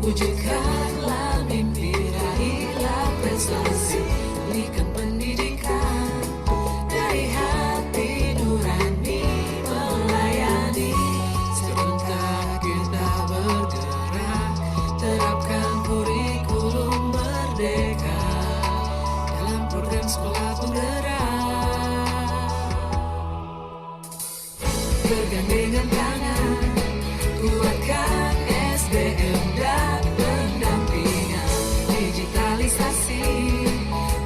Wujudkanlah mimpi, raihlah prestasi, berikan pendidikan dari hati nurani melayani. Serentak kita bergerak, terapkan kurikulum merdeka dalam program sekolah penggerak. Bergandengan tangan, kuatkan SDM dan pendampingan, digitalisasi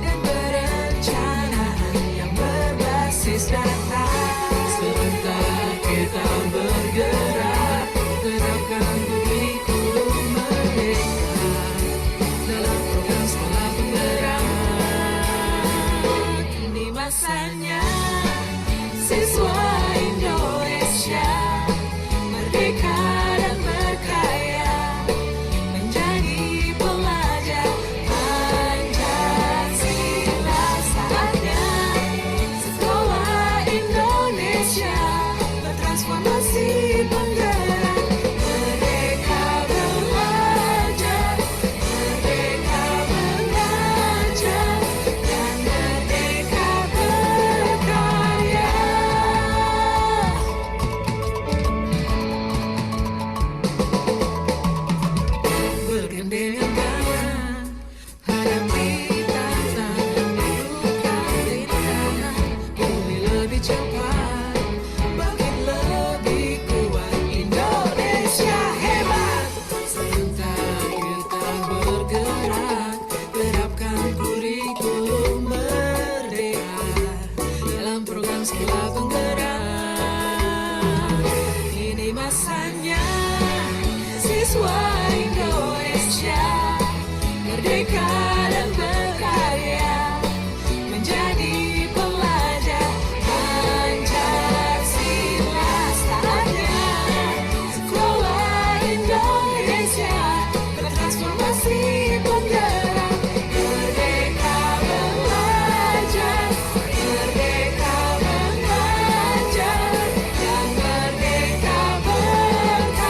dan perencanaan yang berbasis data. Sebentar kita bergerak, terapkan kurikulum merdeka dalam program sekolah penggerak. Ini masanya siswa Indonesia merdeka dan berkarya, menjadi pelajar Pancasila. Saatnya sekolah Indonesia bertransformasi penggerak, merdeka belajar, merdeka belajar, dan merdeka berkarya. Bergandengan tangan, hadapi tantangan, hidupkan rintangan, pulih lebih cepat, bangkit lebih kuat, Indonesia hebat. Sebentar kita bergerak, terapkan kurikulum merdeka dalam program sekolah penggerak. Ini masanya siswa Indonesia merdeka dan berkarya, menjadi pelajar Pancasila. Saatnya sekolah Indonesia bertransformasi penggerak, merdeka belajar, merdeka belajar, dan merdeka berkarya.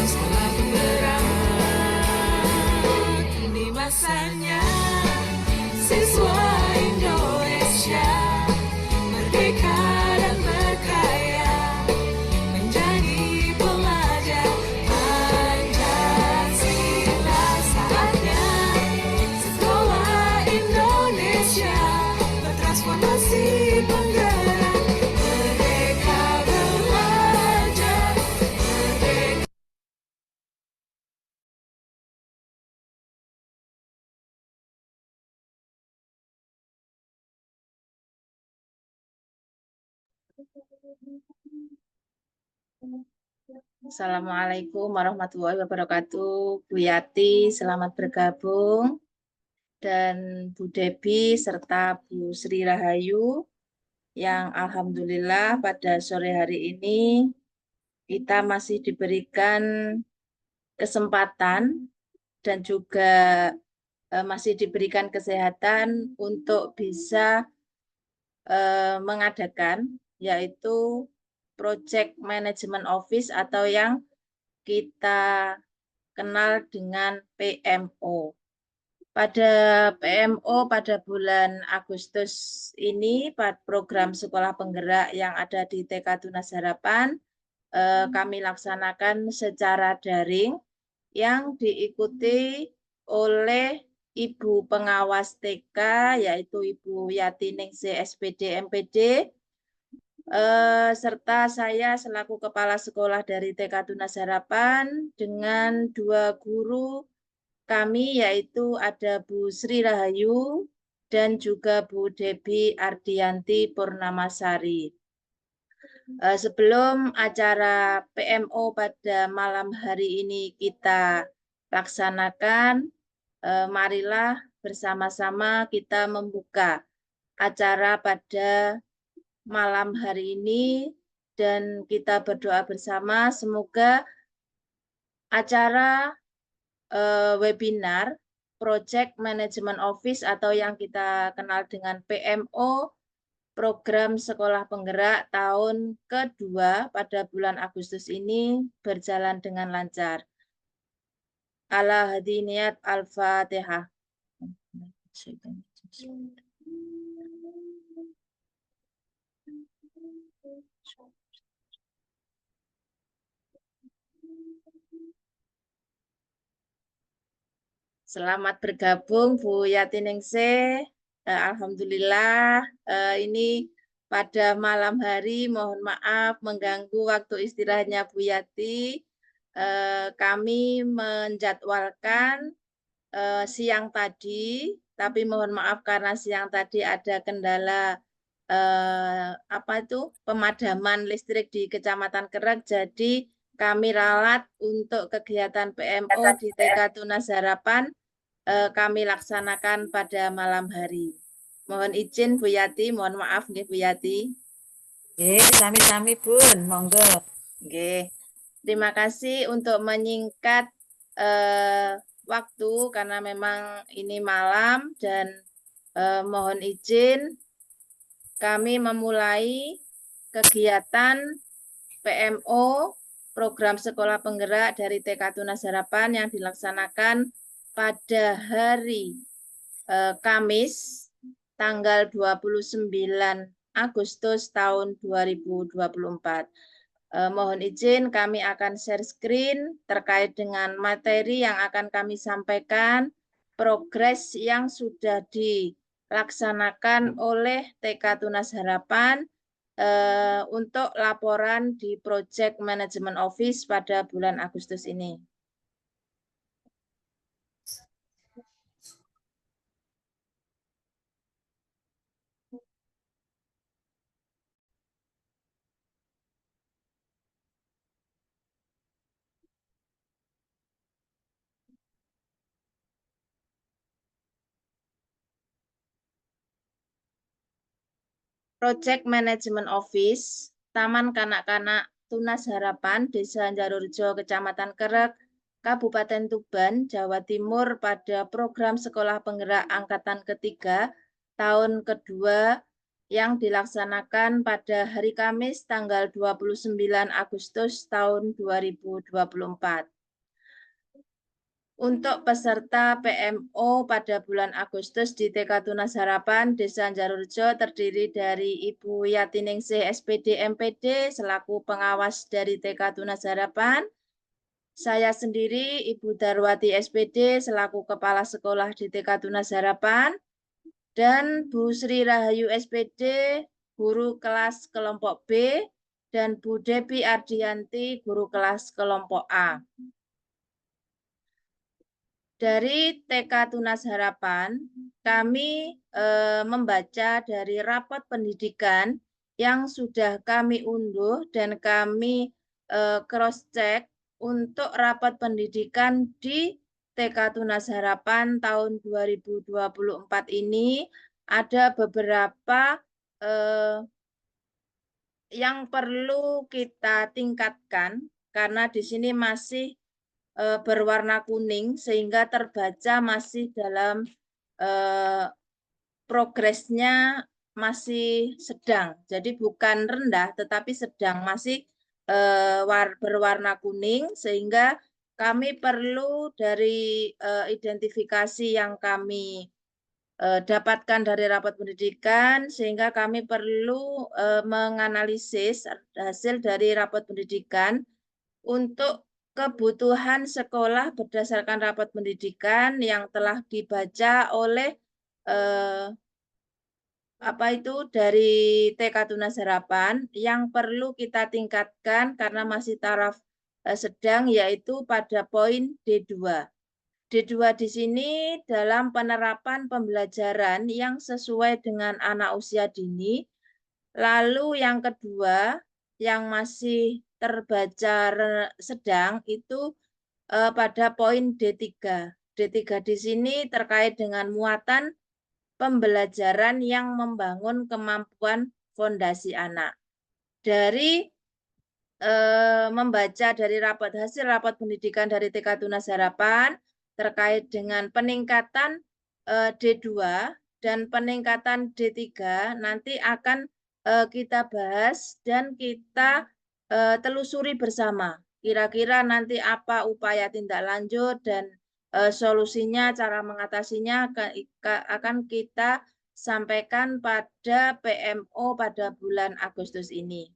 sekolah penggerak. Kini masanya siswa Indonesia merdeka dan berkarya, menjadi pelajar Pancasila. Saatnya sekolah Indonesia bertransformasi penggerak, merdeka belajar, merdeka. Assalamualaikum warahmatullahi wabarakatuh. Bu Yati, selamat bergabung. Dan Bu Debi serta Bu Sri Rahayu yang alhamdulillah pada sore hari ini kita masih diberikan kesempatan dan juga masih diberikan kesehatan untuk bisa mengadakan yaitu Project Management Office atau yang kita kenal dengan PMO. Pada PMO pada bulan Agustus ini, program sekolah penggerak yang ada di TK Tunas Harapan, kami laksanakan secara daring yang diikuti oleh Ibu Pengawas TK, yaitu Ibu Yati Ningsih SPD MPD, serta saya selaku Kepala Sekolah dari TK Tunas Harapan dengan 2 guru kami, yaitu ada Bu Sri Rahayu dan juga Bu Debi Ardianti Purnamasari. Sebelum acara PMO pada malam hari ini kita laksanakan, marilah bersama-sama kita membuka acara pada malam hari ini dan kita berdoa bersama semoga acara webinar Project Management Office atau yang kita kenal dengan PMO Program Sekolah Penggerak tahun kedua pada bulan Agustus ini berjalan dengan lancar. Ala hadiniyat al-Fatihah. Selamat bergabung Bu Yati Ningsih. Alhamdulillah ini pada malam hari mohon maaf mengganggu waktu istirahatnya Bu Yati. Kami menjadwalkan siang tadi, tapi mohon maaf karena siang tadi ada kendala pemadaman listrik di Kecamatan Kerek, jadi kami ralat untuk kegiatan PMO di TK Tunas Harapan kami laksanakan pada malam hari. Mohon izin Bu Yati, mohon maaf nih Bu Yati. Sami-sami Bun, monggo. Oke. Terima kasih untuk menyingkat waktu karena memang ini malam dan mohon izin kami memulai kegiatan PMO Program Sekolah Penggerak dari TK Tunas Harapan yang dilaksanakan pada hari Kamis tanggal 29 Agustus tahun 2024. Mohon izin kami akan share screen terkait dengan materi yang akan kami sampaikan, progres yang sudah dilaksanakan oleh TK Tunas Harapan untuk laporan di Project Management Office pada bulan Agustus ini. Project Management Office, Taman Kanak-Kanak Tunas Harapan, Desa Jarurjo, Kecamatan Kerek, Kabupaten Tuban, Jawa Timur pada program Sekolah Penggerak Angkatan Ketiga tahun kedua yang dilaksanakan pada hari Kamis tanggal 29 Agustus tahun 2024. Untuk peserta PMO pada bulan Agustus di TK Tunas Harapan Desa Jarurjo terdiri dari Ibu Yatiningsih SPD MPD selaku pengawas dari TK Tunas Harapan, saya sendiri Ibu Darwati SPD selaku kepala sekolah di TK Tunas Harapan, dan Bu Sri Rahayu SPD guru kelas kelompok B, dan Bu Depi Ardianti guru kelas kelompok A. Dari TK Tunas Harapan, kami membaca dari rapot pendidikan yang sudah kami unduh dan kami cross-check untuk rapat pendidikan di TK Tunas Harapan tahun 2024 ini ada beberapa yang perlu kita tingkatkan karena di sini masih berwarna kuning sehingga terbaca masih dalam progresnya masih sedang. Jadi bukan rendah tetapi sedang, masih berwarna kuning sehingga kami perlu dari identifikasi yang kami dapatkan dari rapat pendidikan sehingga kami perlu menganalisis hasil dari rapat pendidikan untuk kebutuhan sekolah berdasarkan rapat pendidikan yang telah dibaca oleh dari TK Tunas Harapan yang perlu kita tingkatkan karena masih taraf sedang, yaitu pada poin D2. D2 di sini dalam penerapan pembelajaran yang sesuai dengan anak usia dini. Lalu yang kedua yang masih terbaca sedang itu pada poin D3. D3 di sini terkait dengan muatan pembelajaran yang membangun kemampuan fondasi anak. Dari membaca dari hasil rapat pendidikan dari TK Tunas Harapan terkait dengan peningkatan D2 dan peningkatan D3 nanti akan kita bahas dan kita telusuri bersama. Kira-kira nanti apa upaya tindak lanjut dan solusinya, cara mengatasinya akan kita sampaikan pada PMO pada bulan Agustus ini.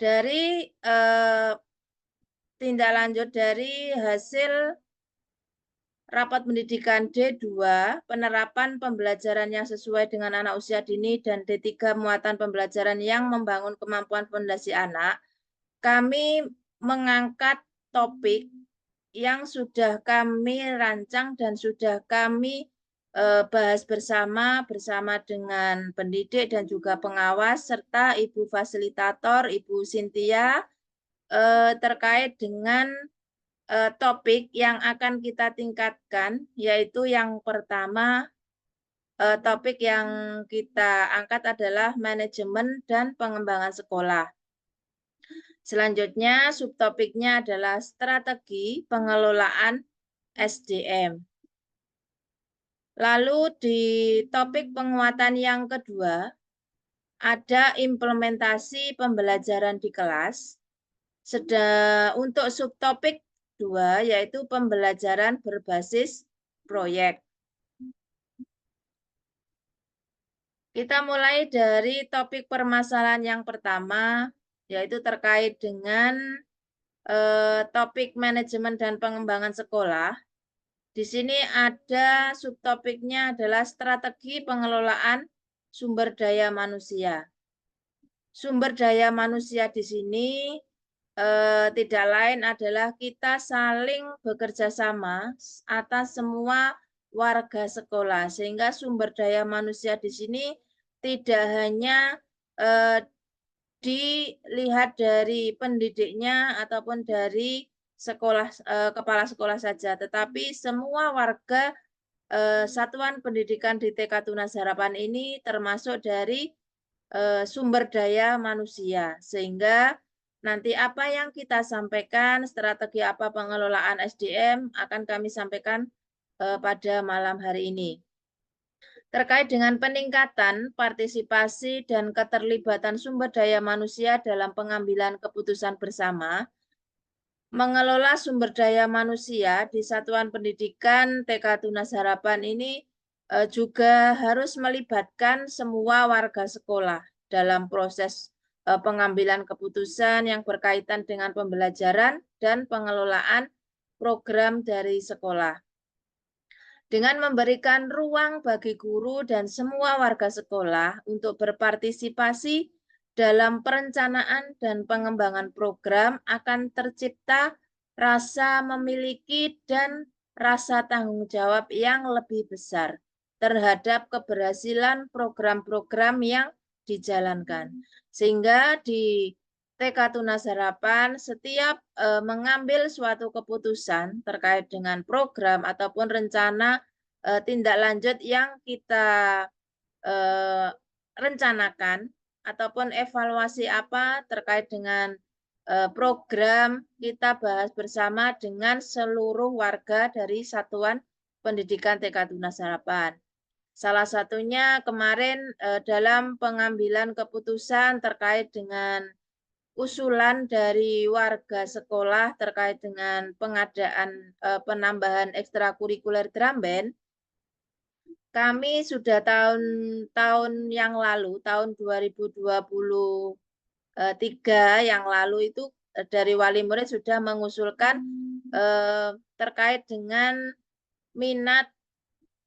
Dari tindak lanjut dari hasil rapat pendidikan D2, penerapan pembelajaran yang sesuai dengan anak usia dini, dan D3, muatan pembelajaran yang membangun kemampuan fondasi anak, kami mengangkat topik yang sudah kami rancang dan sudah kami bahas bersama dengan pendidik dan juga pengawas, serta Ibu Fasilitator, Ibu Cynthia, terkait dengan topik yang akan kita tingkatkan, yaitu yang pertama topik yang kita angkat adalah manajemen dan pengembangan sekolah. Selanjutnya subtopiknya adalah strategi pengelolaan SDM. Lalu di topik penguatan yang kedua ada implementasi pembelajaran di kelas. Untuk subtopik 2 yaitu pembelajaran berbasis proyek. Kita mulai dari topik permasalahan yang pertama, yaitu terkait dengan topik manajemen dan pengembangan sekolah. Di sini ada subtopiknya adalah strategi pengelolaan sumber daya manusia. Sumber daya manusia di sini tidak lain adalah kita saling bekerja sama atas semua warga sekolah, sehingga sumber daya manusia di sini tidak hanya dilihat dari pendidiknya ataupun dari sekolah kepala sekolah saja, tetapi semua warga satuan pendidikan di TK Tunas Harapan ini termasuk dari sumber daya manusia, sehingga nanti apa yang kita sampaikan, strategi apa pengelolaan SDM akan kami sampaikan pada malam hari ini. Terkait dengan peningkatan partisipasi dan keterlibatan sumber daya manusia dalam pengambilan keputusan bersama, mengelola sumber daya manusia di Satuan Pendidikan TK Tunas Harapan ini juga harus melibatkan semua warga sekolah dalam proses pengambilan keputusan yang berkaitan dengan pembelajaran dan pengelolaan program dari sekolah. Dengan memberikan ruang bagi guru dan semua warga sekolah untuk berpartisipasi dalam perencanaan dan pengembangan program, akan tercipta rasa memiliki dan rasa tanggung jawab yang lebih besar terhadap keberhasilan program-program yang dijalankan. Sehingga di TK Tunas Harapan setiap mengambil suatu keputusan terkait dengan program ataupun rencana tindak lanjut yang kita rencanakan ataupun evaluasi apa terkait dengan program, kita bahas bersama dengan seluruh warga dari Satuan Pendidikan TK Tunas Harapan. Salah satunya kemarin dalam pengambilan keputusan terkait dengan usulan dari warga sekolah terkait dengan pengadaan penambahan ekstrakurikuler drum band, kami sudah tahun yang lalu, tahun 2023 yang lalu itu dari wali murid sudah mengusulkan terkait dengan minat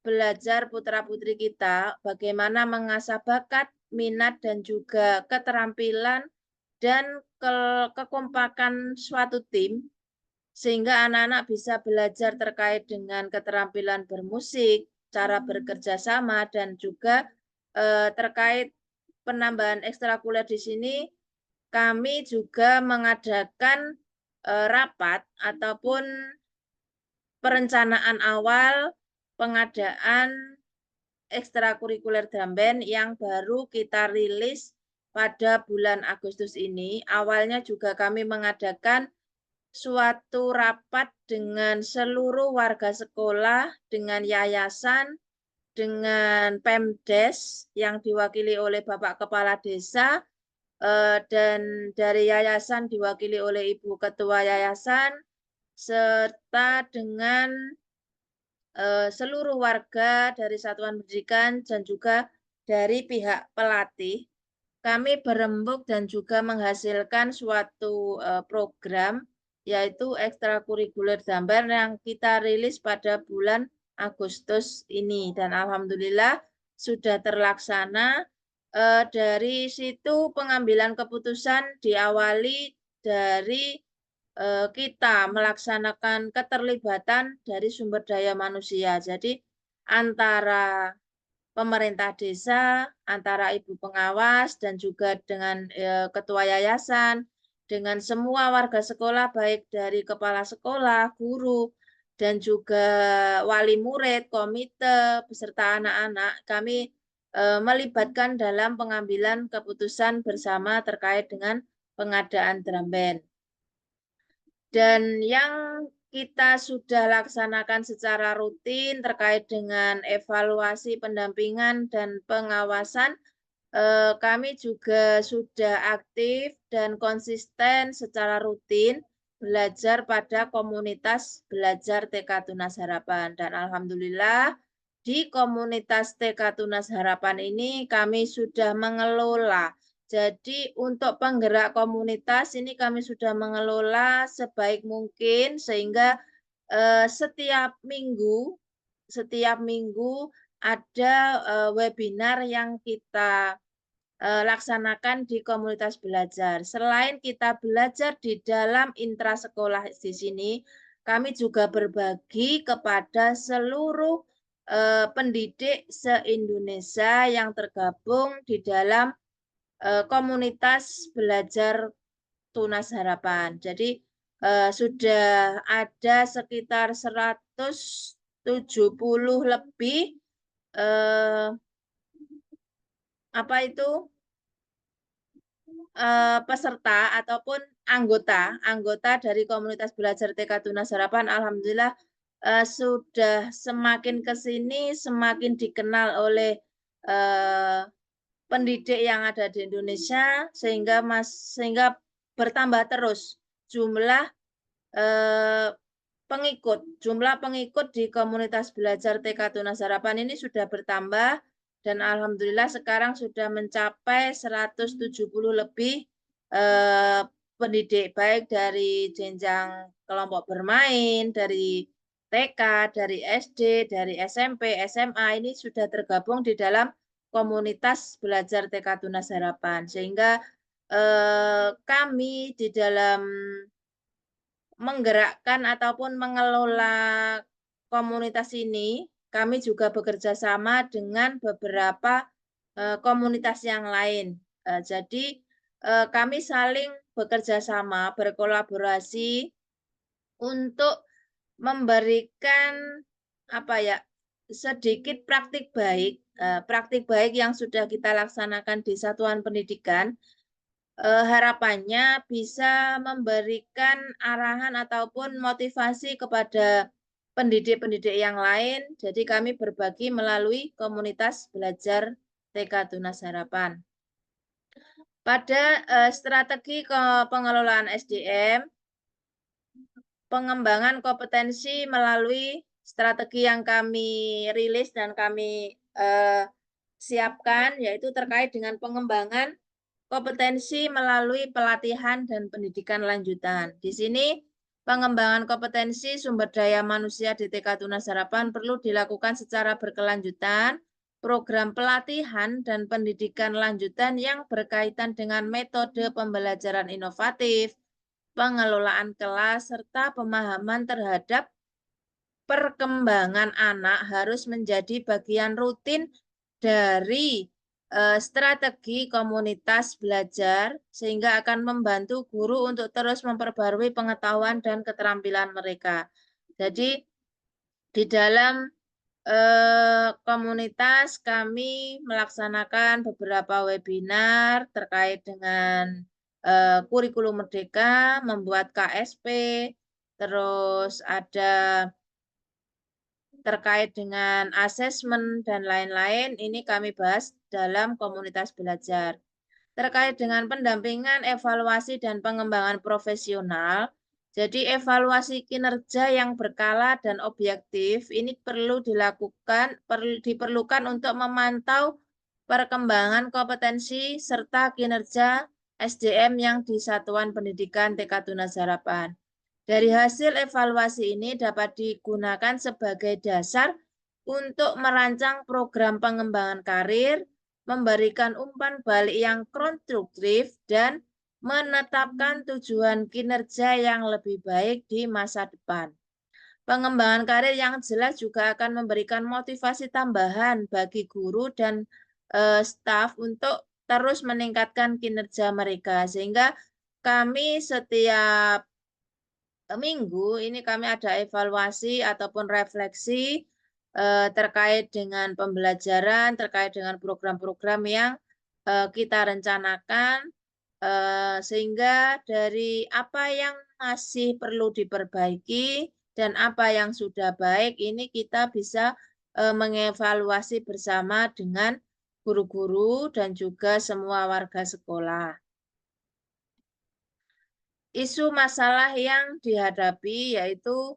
belajar putra-putri kita, bagaimana mengasah bakat, minat, dan juga keterampilan dan kekompakan suatu tim, sehingga anak-anak bisa belajar terkait dengan keterampilan bermusik, cara bekerja sama, dan juga terkait penambahan ekstrakurikuler di sini, kami juga mengadakan rapat ataupun perencanaan awal pengadaan ekstrakurikuler drum band yang baru kita rilis pada bulan Agustus ini. Awalnya juga kami mengadakan suatu rapat dengan seluruh warga sekolah, dengan yayasan, dengan Pemdes yang diwakili oleh Bapak Kepala Desa, dan dari yayasan diwakili oleh Ibu Ketua Yayasan, serta dengan seluruh warga dari Satuan Pendidikan dan juga dari pihak pelatih. Kami berembuk dan juga menghasilkan suatu program, yaitu ekstrakurikuler drum band yang kita rilis pada bulan Agustus ini. Dan alhamdulillah sudah terlaksana. Dari situ pengambilan keputusan diawali dari kita melaksanakan keterlibatan dari sumber daya manusia. Jadi antara pemerintah desa, antara ibu pengawas, dan juga dengan ketua yayasan, dengan semua warga sekolah, baik dari kepala sekolah, guru, dan juga wali murid, komite, beserta anak-anak, kami melibatkan dalam pengambilan keputusan bersama terkait dengan pengadaan drum band. Dan yang kita sudah laksanakan secara rutin terkait dengan evaluasi pendampingan dan pengawasan, kami juga sudah aktif dan konsisten secara rutin belajar pada komunitas belajar TK Tunas Harapan. Dan alhamdulillah di komunitas TK Tunas Harapan ini kami sudah mengelola. Jadi untuk penggerak komunitas ini kami sudah mengelola sebaik mungkin sehingga setiap minggu ada webinar yang kita laksanakan di komunitas belajar. Selain kita belajar di dalam intrasekolah di sini, kami juga berbagi kepada seluruh pendidik se-Indonesia yang tergabung di dalam komunitas belajar Tunas Harapan. Jadi sudah ada sekitar 170 lebih peserta ataupun anggota dari komunitas belajar TK Tunas Harapan. Alhamdulillah sudah semakin ke sini semakin dikenal oleh pendidik yang ada di Indonesia, sehingga bertambah terus jumlah eh, jumlah pengikut di komunitas belajar TK Tunas Harapan ini sudah bertambah dan alhamdulillah sekarang sudah mencapai 170 lebih pendidik, baik dari jenjang kelompok bermain, dari TK, dari SD, dari SMP, SMA ini sudah tergabung di dalam komunitas belajar TK Tunas Harapan. Sehingga kami di dalam menggerakkan ataupun mengelola komunitas ini, kami juga bekerja sama dengan beberapa komunitas yang lain. Jadi kami saling bekerja sama, berkolaborasi untuk memberikan apa ya, sedikit praktik baik yang sudah kita laksanakan di satuan pendidikan. Harapannya bisa memberikan arahan ataupun motivasi kepada pendidik-pendidik yang lain. Jadi kami berbagi melalui komunitas belajar TK Tunas Harapan. Pada strategi pengelolaan SDM, pengembangan kompetensi melalui strategi yang kami rilis dan kami siapkan, yaitu terkait dengan pengembangan kompetensi melalui pelatihan dan pendidikan lanjutan. Di sini pengembangan kompetensi sumber daya manusia di TK Tunas Harapan perlu dilakukan secara berkelanjutan. Program pelatihan dan pendidikan lanjutan yang berkaitan dengan metode pembelajaran inovatif, pengelolaan kelas, serta pemahaman terhadap perkembangan anak harus menjadi bagian rutin dari strategi komunitas belajar sehingga akan membantu guru untuk terus memperbarui pengetahuan dan keterampilan mereka. Jadi di dalam komunitas kami melaksanakan beberapa webinar terkait dengan kurikulum merdeka, membuat KSP, terus ada terkait dengan asesmen dan lain-lain, ini kami bahas dalam komunitas belajar. Terkait dengan pendampingan, evaluasi, dan pengembangan profesional, jadi evaluasi kinerja yang berkala dan objektif ini diperlukan untuk memantau perkembangan kompetensi serta kinerja SDM yang di Satuan Pendidikan TK Tunas Harapan. Dari hasil evaluasi ini dapat digunakan sebagai dasar untuk merancang program pengembangan karir, memberikan umpan balik yang konstruktif, dan menetapkan tujuan kinerja yang lebih baik di masa depan. Pengembangan karir yang jelas juga akan memberikan motivasi tambahan bagi guru dan staf untuk terus meningkatkan kinerja mereka. Sehingga kami setiap minggu ini kami ada evaluasi ataupun refleksi terkait dengan pembelajaran, terkait dengan program-program yang kita rencanakan, sehingga dari apa yang masih perlu diperbaiki dan apa yang sudah baik, ini kita bisa mengevaluasi bersama dengan guru-guru dan juga semua warga sekolah. Isu masalah yang dihadapi yaitu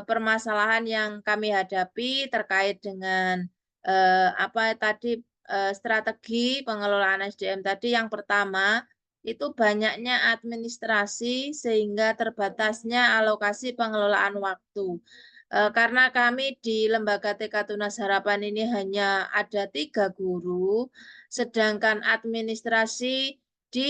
permasalahan yang kami hadapi terkait dengan apa tadi strategi pengelolaan SDM tadi. Yang pertama itu banyaknya administrasi sehingga terbatasnya alokasi pengelolaan waktu. Karena kami di Lembaga TK Tunas Harapan ini hanya ada 3 guru, sedangkan administrasi di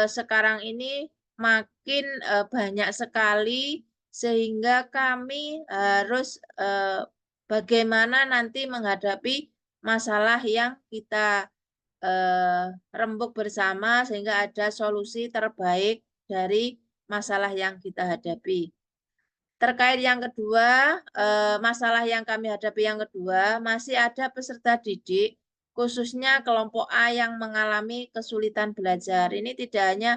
sekarang ini makin banyak sekali sehingga kami harus bagaimana nanti menghadapi masalah yang kita rembuk bersama sehingga ada solusi terbaik dari masalah yang kita hadapi. Terkait yang kedua, masalah yang kami hadapi yang kedua, masih ada peserta didik khususnya kelompok A yang mengalami kesulitan belajar. Ini tidak hanya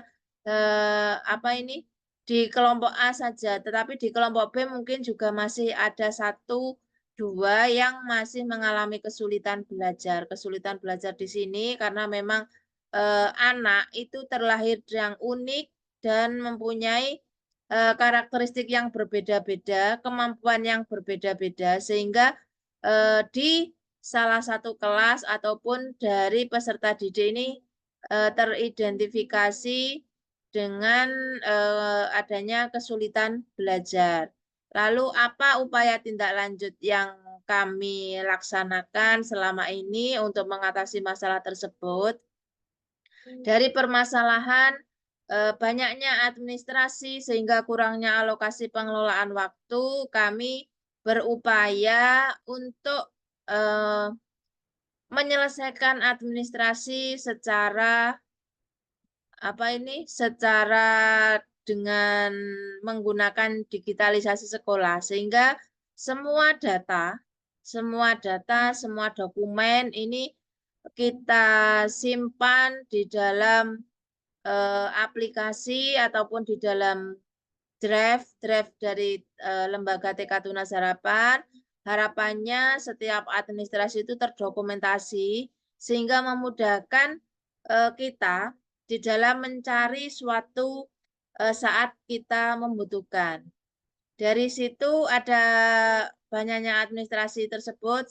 di kelompok A saja, tetapi di kelompok B mungkin juga masih ada 1, 2 yang masih mengalami kesulitan belajar. Kesulitan belajar di sini karena memang anak itu terlahir yang unik dan mempunyai karakteristik yang berbeda-beda, kemampuan yang berbeda-beda, sehingga di salah satu kelas ataupun dari peserta didik ini teridentifikasi dengan adanya kesulitan belajar. Lalu apa upaya tindak lanjut yang kami laksanakan selama ini untuk mengatasi masalah tersebut? Dari permasalahan banyaknya administrasi sehingga kurangnya alokasi pengelolaan waktu, kami berupaya untuk menyelesaikan administrasi secara secara dengan menggunakan digitalisasi sekolah, sehingga semua data, semua dokumen ini kita simpan di dalam aplikasi ataupun di dalam draft dari Lembaga TK Tunas Harapan. Harapannya setiap administrasi itu terdokumentasi sehingga memudahkan kita di dalam mencari suatu saat kita membutuhkan. Dari situ ada banyaknya administrasi tersebut,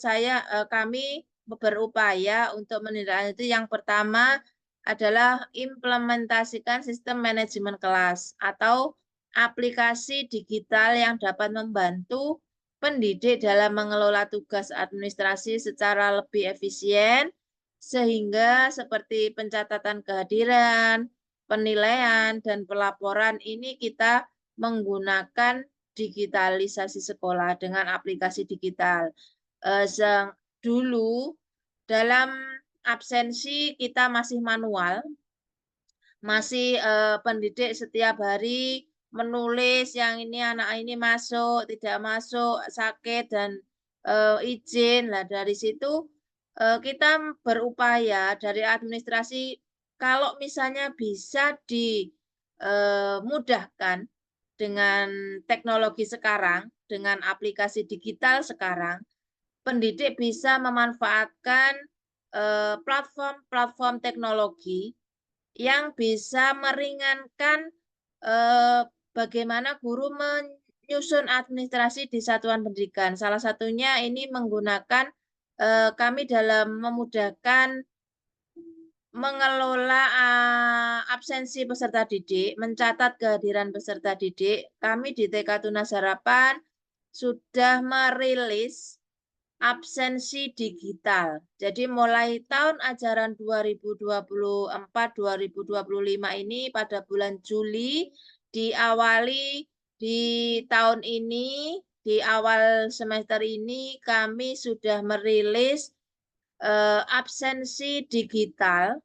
kami berupaya untuk menindaklanjuti. Yang pertama adalah implementasikan sistem manajemen kelas atau aplikasi digital yang dapat membantu pendidik dalam mengelola tugas administrasi secara lebih efisien, sehingga seperti pencatatan kehadiran, penilaian, dan pelaporan ini kita menggunakan digitalisasi sekolah dengan aplikasi digital. Dulu dalam absensi kita masih manual, masih pendidik setiap hari menulis yang ini anak ini masuk, tidak masuk, sakit dan izin. Nah, dari situ kita berupaya dari administrasi kalau misalnya bisa dimudahkan dengan teknologi sekarang, dengan aplikasi digital sekarang, pendidik bisa memanfaatkan platform-platform teknologi yang bisa meringankan bagaimana guru menyusun administrasi di satuan pendidikan. Salah satunya ini menggunakan kami dalam memudahkan mengelola absensi peserta didik, mencatat kehadiran peserta didik. Kami di TK Tunas Harapan sudah merilis absensi digital. Jadi mulai tahun ajaran 2024-2025 ini pada bulan Juli diawali di tahun ini, di awal semester ini kami sudah merilis absensi digital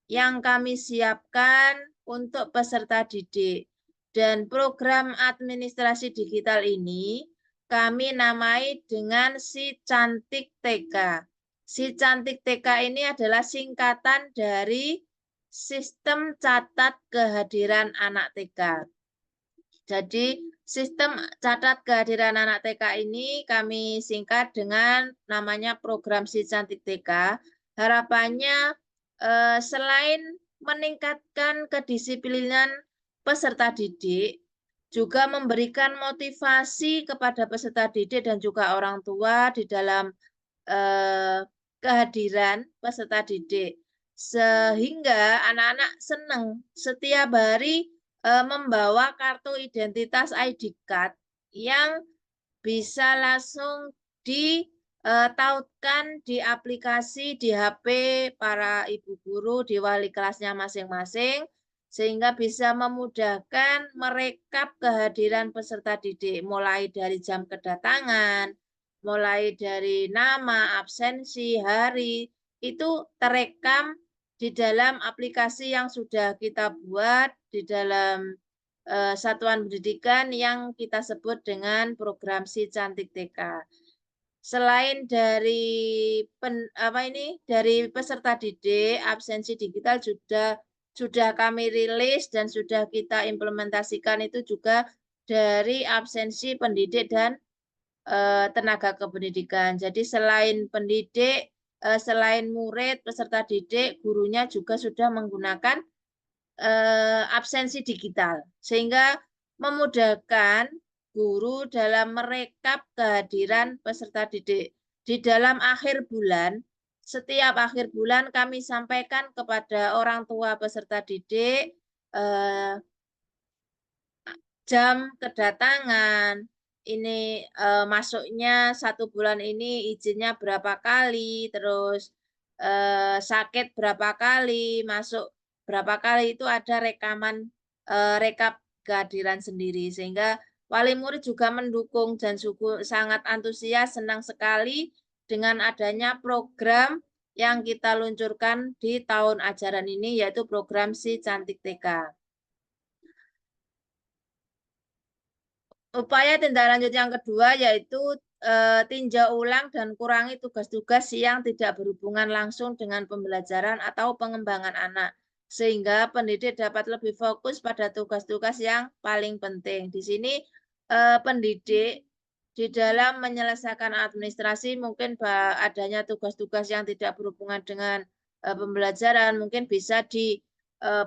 yang kami siapkan untuk peserta didik. Dan program administrasi digital ini kami namai dengan Si Cantik TK. Si Cantik TK ini adalah singkatan dari Sistem Catat Kehadiran Anak TK. Jadi sistem catat kehadiran anak TK ini kami singkat dengan namanya program Si Cantik TK. Harapannya selain meningkatkan kedisiplinan peserta didik, juga memberikan motivasi kepada peserta didik dan juga orang tua di dalam kehadiran peserta didik. Sehingga anak-anak senang setiap hari membawa kartu identitas ID card yang bisa langsung ditautkan di aplikasi di HP para ibu guru, di wali kelasnya masing-masing, sehingga bisa memudahkan merekap kehadiran peserta didik, mulai dari jam kedatangan, mulai dari nama, absensi, hari, itu terekam di dalam aplikasi yang sudah kita buat di dalam satuan pendidikan yang kita sebut dengan program Si Cantik TK. Selain dari dari peserta didik, absensi digital sudah kami rilis dan sudah kita implementasikan itu juga dari absensi pendidik dan tenaga kependidikan. Jadi selain pendidik, selain murid, peserta didik, gurunya juga sudah menggunakan absensi digital. Sehingga memudahkan guru dalam merekap kehadiran peserta didik. Di dalam akhir bulan, setiap akhir bulan kami sampaikan kepada orang tua peserta didik jam kedatangan, ini masuknya 1 bulan ini izinnya berapa kali, terus sakit berapa kali, masuk berapa kali, itu ada rekaman rekap kehadiran sendiri, sehingga wali murid juga mendukung dan sangat antusias, senang sekali dengan adanya program yang kita luncurkan di tahun ajaran ini, yaitu program Si Cantik TK. Upaya tindak lanjut yang kedua yaitu tinjau ulang dan kurangi tugas-tugas yang tidak berhubungan langsung dengan pembelajaran atau pengembangan anak, sehingga pendidik dapat lebih fokus pada tugas-tugas yang paling penting. Di sini pendidik di dalam menyelesaikan administrasi mungkin adanya tugas-tugas yang tidak berhubungan dengan pembelajaran, mungkin bisa di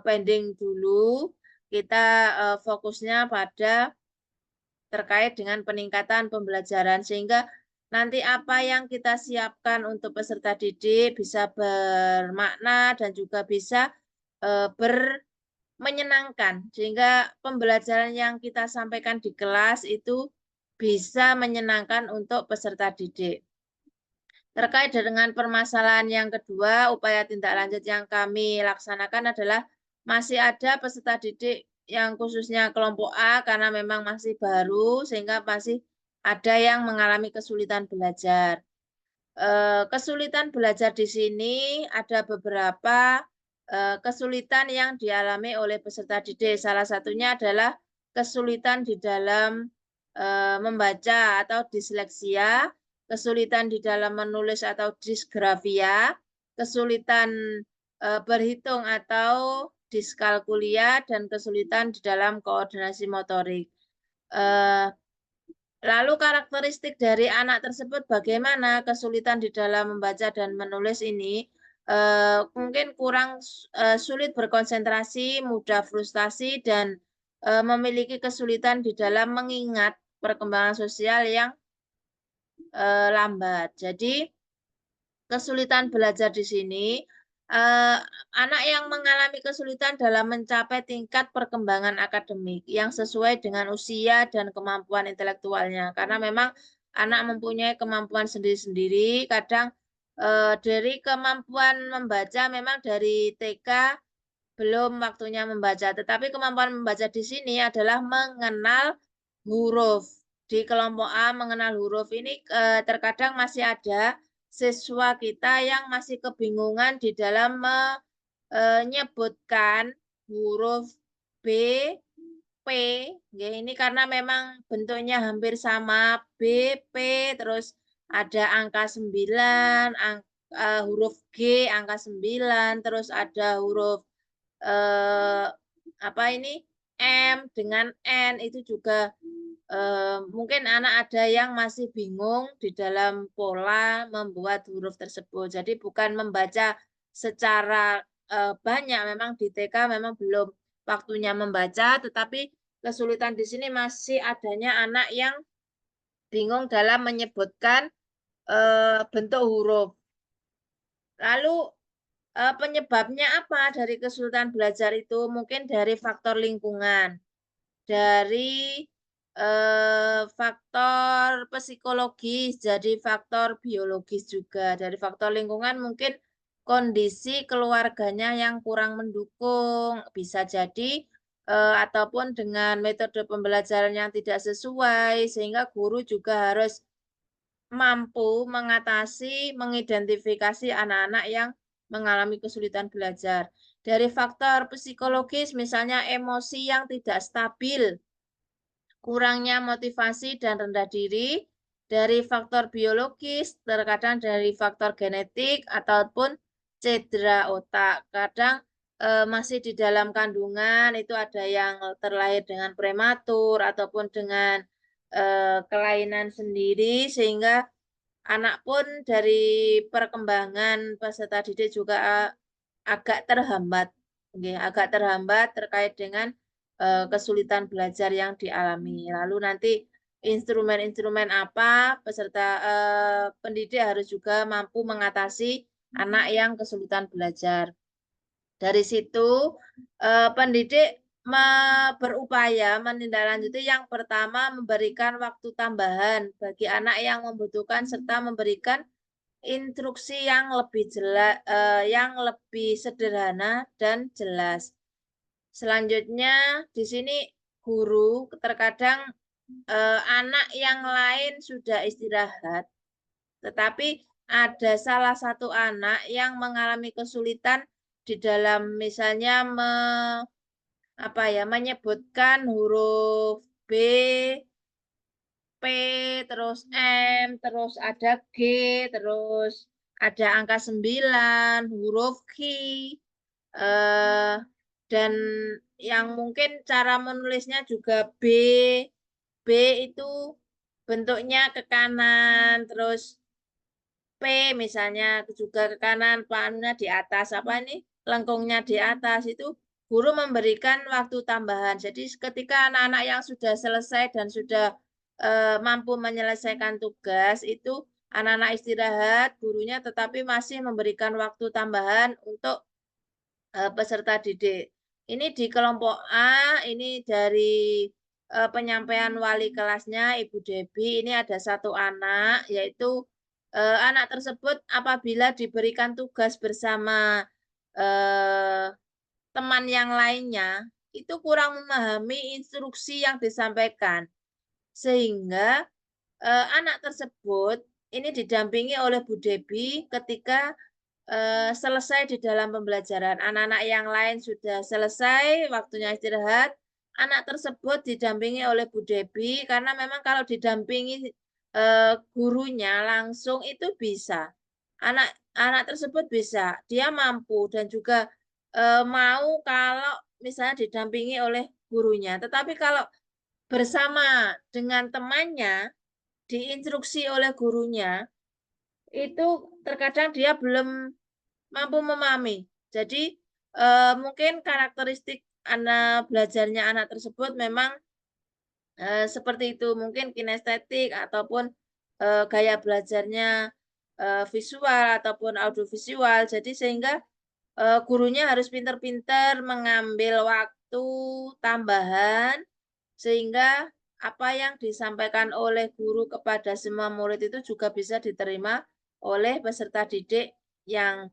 pending dulu, kita fokusnya pada terkait dengan peningkatan pembelajaran, sehingga nanti apa yang kita siapkan untuk peserta didik bisa bermakna dan juga bisa menyenangkan, sehingga pembelajaran yang kita sampaikan di kelas itu bisa menyenangkan untuk peserta didik. Terkait dengan permasalahan yang kedua, upaya tindak lanjut yang kami laksanakan adalah masih ada peserta didik yang khususnya kelompok A karena memang masih baru, sehingga masih ada yang mengalami kesulitan belajar. Kesulitan belajar di sini ada beberapa kesulitan yang dialami oleh peserta didik. Salah satunya adalah kesulitan di dalam membaca atau disleksia, kesulitan di dalam menulis atau disgrafia, kesulitan berhitung atau diskalkulia, dan kesulitan di dalam koordinasi motorik. Lalu karakteristik dari anak tersebut bagaimana? Kesulitan di dalam membaca dan menulis ini mungkin kurang sulit berkonsentrasi, mudah frustasi, dan memiliki kesulitan di dalam mengingat perkembangan sosial yang lambat. Jadi kesulitan belajar di sini, anak yang mengalami kesulitan dalam mencapai tingkat perkembangan akademik yang sesuai dengan usia dan kemampuan intelektualnya. Karena memang anak mempunyai kemampuan sendiri-sendiri, kadang dari kemampuan membaca memang dari TK belum waktunya membaca, tetapi kemampuan membaca di sini adalah mengenal huruf. Di kelompok A mengenal huruf ini terkadang masih ada siswa kita yang masih kebingungan di dalam menyebutkan huruf B, P, ya, ini karena memang bentuknya hampir sama, B, P, terus ada angka 9, huruf G angka 9, terus ada huruf apa ini, M dengan N, itu juga mungkin anak ada yang masih bingung di dalam pola membuat huruf tersebut. Jadi bukan membaca secara banyak, memang di TK memang belum waktunya membaca, tetapi kesulitan di sini masih adanya anak yang bingung dalam menyebutkan bentuk huruf. Lalu penyebabnya apa dari kesulitan belajar itu? Mungkin dari faktor lingkungan, dari faktor psikologis, jadi faktor biologis juga. Dari faktor lingkungan mungkin kondisi keluarganya yang kurang mendukung, bisa jadi ataupun dengan metode pembelajaran yang tidak sesuai, sehingga guru juga harus mampu mengatasi, mengidentifikasi anak-anak yang mengalami kesulitan belajar. Dari faktor psikologis, misalnya emosi yang tidak stabil, kurangnya motivasi dan rendah diri. Dari faktor biologis, terkadang dari faktor genetik ataupun cedera otak. Kadang masih di dalam kandungan itu ada yang terlahir dengan prematur ataupun dengan kelainan sendiri, sehingga anak pun dari perkembangan peserta didik juga agak terhambat, agak terhambat terkait dengan kesulitan belajar yang dialami. Lalu nanti instrumen-instrumen apa pendidik harus juga mampu mengatasi anak yang kesulitan belajar. Dari situ pendidik berupaya menindaklanjuti yang pertama memberikan waktu tambahan bagi anak yang membutuhkan serta memberikan instruksi yang lebih jelas, yang lebih sederhana dan jelas. Selanjutnya di sini guru terkadang anak yang lain sudah istirahat, tetapi ada salah satu anak yang mengalami kesulitan di dalam misalnya menyebutkan huruf B, P, terus M, terus ada G, terus ada angka 9, huruf Q, dan yang mungkin cara menulisnya juga B. B itu bentuknya ke kanan, terus P misalnya juga ke kanan, panunya di atas, lengkungnya di atas, itu guru memberikan waktu tambahan. Jadi ketika anak-anak yang sudah selesai dan sudah mampu menyelesaikan tugas, itu anak-anak istirahat, gurunya tetapi masih memberikan waktu tambahan untuk peserta didik. Ini di kelompok A, ini dari penyampaian wali kelasnya Ibu Debi, ini ada satu anak, yaitu anak tersebut apabila diberikan tugas bersama teman yang lainnya, itu kurang memahami instruksi yang disampaikan. Sehingga anak tersebut ini didampingi oleh Bu Debi ketika selesai di dalam pembelajaran. Anak-anak yang lain sudah selesai, waktunya istirahat. Anak tersebut didampingi oleh Bu Debi, karena memang kalau didampingi gurunya langsung itu bisa. Anak tersebut bisa, dia mampu dan juga mau kalau misalnya didampingi oleh gurunya. Tetapi kalau bersama dengan temannya, diinstruksi oleh gurunya, itu terkadang dia belum mampu memahami. Jadi mungkin karakteristik belajarnya anak tersebut memang seperti itu, mungkin kinestetik ataupun gaya belajarnya visual ataupun audiovisual. Jadi sehingga gurunya harus pintar-pintar mengambil waktu tambahan sehingga apa yang disampaikan oleh guru kepada semua murid itu juga bisa diterima oleh peserta didik yang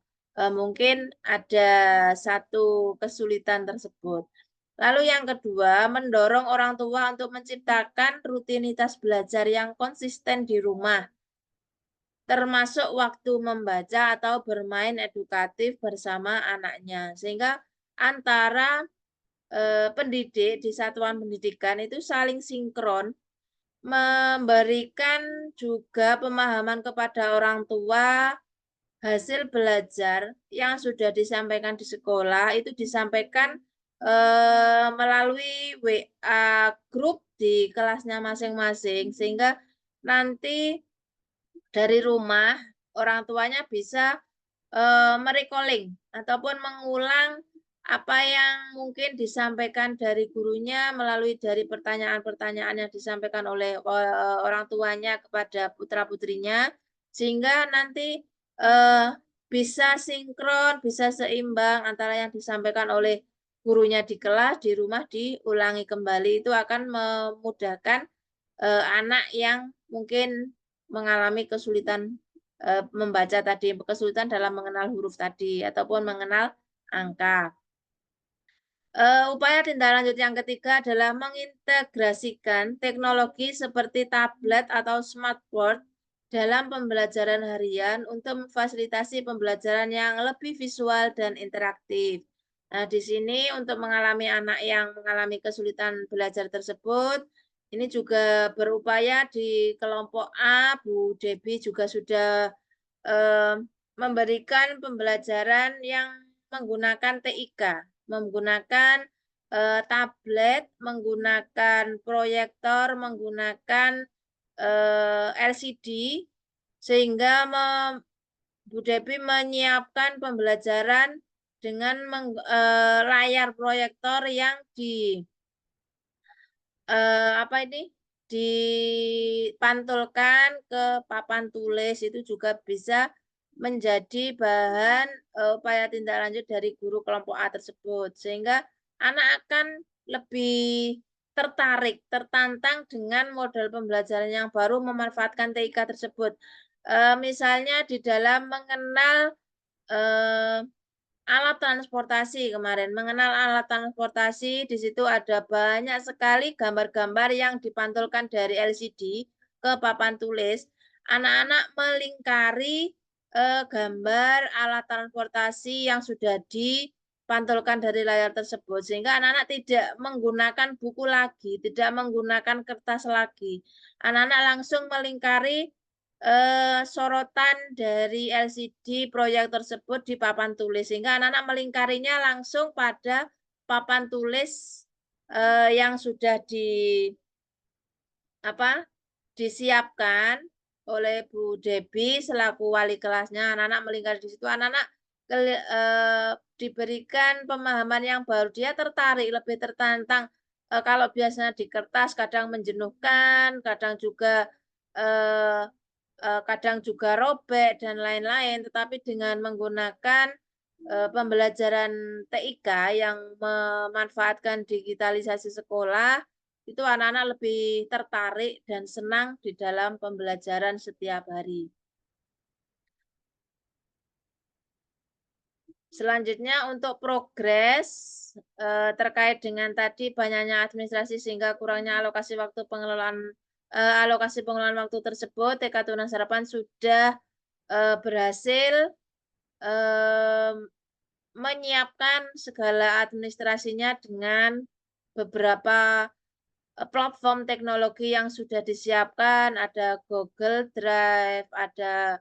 mungkin ada satu kesulitan tersebut. Lalu yang kedua, mendorong orang tua untuk menciptakan rutinitas belajar yang konsisten di rumah, termasuk waktu membaca atau bermain edukatif bersama anaknya. Sehingga antara pendidik di satuan pendidikan itu saling sinkron, memberikan juga pemahaman kepada orang tua hasil belajar yang sudah disampaikan di sekolah itu disampaikan melalui WA grup di kelasnya masing-masing, sehingga nanti dari rumah orang tuanya bisa merecalling ataupun mengulang apa yang mungkin disampaikan dari gurunya melalui dari pertanyaan-pertanyaan yang disampaikan oleh orang tuanya kepada putra-putrinya, sehingga nanti bisa sinkron, bisa seimbang antara yang disampaikan oleh gurunya di kelas, di rumah diulangi kembali. Itu akan memudahkan anak yang mungkin mengalami kesulitan membaca tadi, kesulitan dalam mengenal huruf tadi ataupun mengenal angka. Upaya tindak lanjut yang ketiga adalah mengintegrasikan teknologi seperti tablet atau smartboard dalam pembelajaran harian untuk memfasilitasi pembelajaran yang lebih visual dan interaktif. Nah, di sini untuk mengalami anak yang mengalami kesulitan belajar tersebut, ini juga berupaya di kelompok A, Bu Debi juga sudah memberikan pembelajaran yang menggunakan TIK, menggunakan tablet, menggunakan proyektor, menggunakan LCD, sehingga Bu Debi menyiapkan pembelajaran dengan layar proyektor yang apa ini dipantulkan ke papan tulis itu juga bisa menjadi bahan upaya tindak lanjut dari guru kelompok A tersebut, sehingga anak akan lebih tertarik, tertantang dengan model pembelajaran yang baru memanfaatkan TIK tersebut. Misalnya di dalam mengenal alat transportasi kemarin, mengenal alat transportasi, di situ ada banyak sekali gambar-gambar yang dipantulkan dari LCD ke papan tulis. Anak-anak melingkari gambar alat transportasi yang sudah dipantulkan dari layar tersebut, sehingga anak-anak tidak menggunakan buku lagi, tidak menggunakan kertas lagi. Anak-anak langsung melingkari sorotan dari LCD proyek tersebut di papan tulis, sehingga anak-anak melingkarinya langsung pada papan tulis yang sudah disiapkan oleh Bu Debi selaku wali kelasnya. Anak-anak melingkari di situ, anak-anak diberikan pemahaman yang baru, dia tertarik, lebih tertantang. Kalau biasanya di kertas kadang menjenuhkan, kadang juga kadang juga robek dan lain-lain, tetapi dengan menggunakan pembelajaran TIK yang memanfaatkan digitalisasi sekolah, itu anak-anak lebih tertarik dan senang di dalam pembelajaran setiap hari. Selanjutnya untuk progres terkait dengan tadi banyaknya administrasi sehingga kurangnya alokasi pengelolaan waktu tersebut, TK Tunas Harapan sudah berhasil menyiapkan segala administrasinya dengan beberapa platform teknologi yang sudah disiapkan, ada Google Drive, ada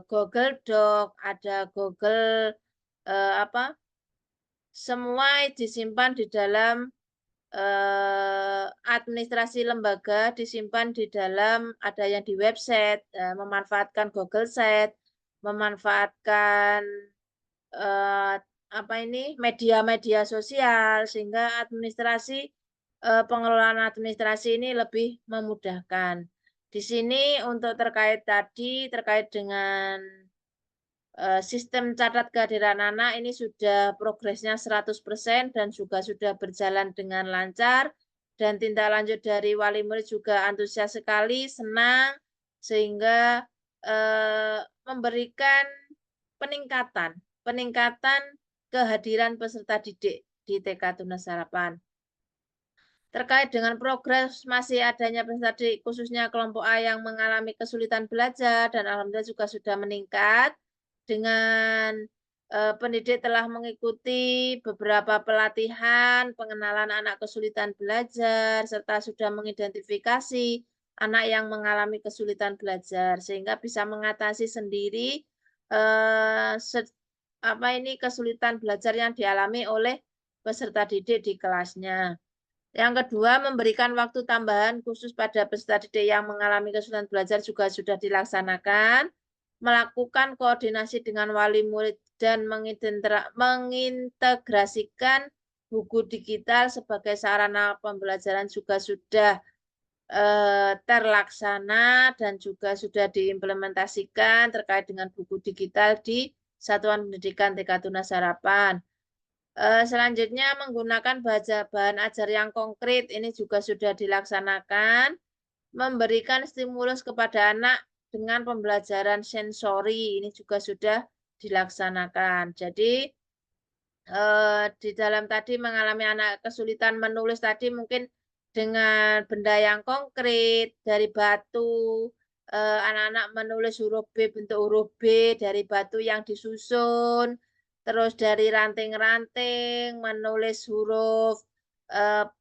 Google Doc, ada Google semua disimpan di dalam administrasi lembaga, disimpan di dalam, ada yang di website, memanfaatkan Google Sheet, memanfaatkan media-media sosial, sehingga pengelolaan administrasi ini lebih memudahkan. Di sini untuk terkait dengan sistem catat kehadiran anak ini sudah progresnya 100% dan juga sudah berjalan dengan lancar, dan tindak lanjut dari wali murid juga antusias sekali, senang, sehingga memberikan peningkatan kehadiran peserta didik di TK Tunas Harapan. Terkait dengan progres masih adanya peserta didik khususnya kelompok A yang mengalami kesulitan belajar, dan alhamdulillah juga sudah meningkat dengan pendidik telah mengikuti beberapa pelatihan pengenalan anak kesulitan belajar serta sudah mengidentifikasi anak yang mengalami kesulitan belajar sehingga bisa mengatasi sendiri kesulitan belajar yang dialami oleh peserta didik di kelasnya. Yang kedua, memberikan waktu tambahan khusus pada peserta didik yang mengalami kesulitan belajar juga sudah dilaksanakan, melakukan koordinasi dengan wali murid dan mengintegrasikan buku digital sebagai sarana pembelajaran juga sudah terlaksana dan juga sudah diimplementasikan terkait dengan buku digital di Satuan Pendidikan TK Tunas Harapan. Selanjutnya menggunakan bahan ajar yang konkret ini juga sudah dilaksanakan, memberikan stimulus kepada anak dengan pembelajaran sensori ini juga sudah dilaksanakan. Jadi di dalam tadi mengalami anak kesulitan menulis tadi mungkin dengan benda yang konkret dari batu, anak-anak menulis huruf B, bentuk huruf B dari batu yang disusun, terus dari ranting-ranting menulis huruf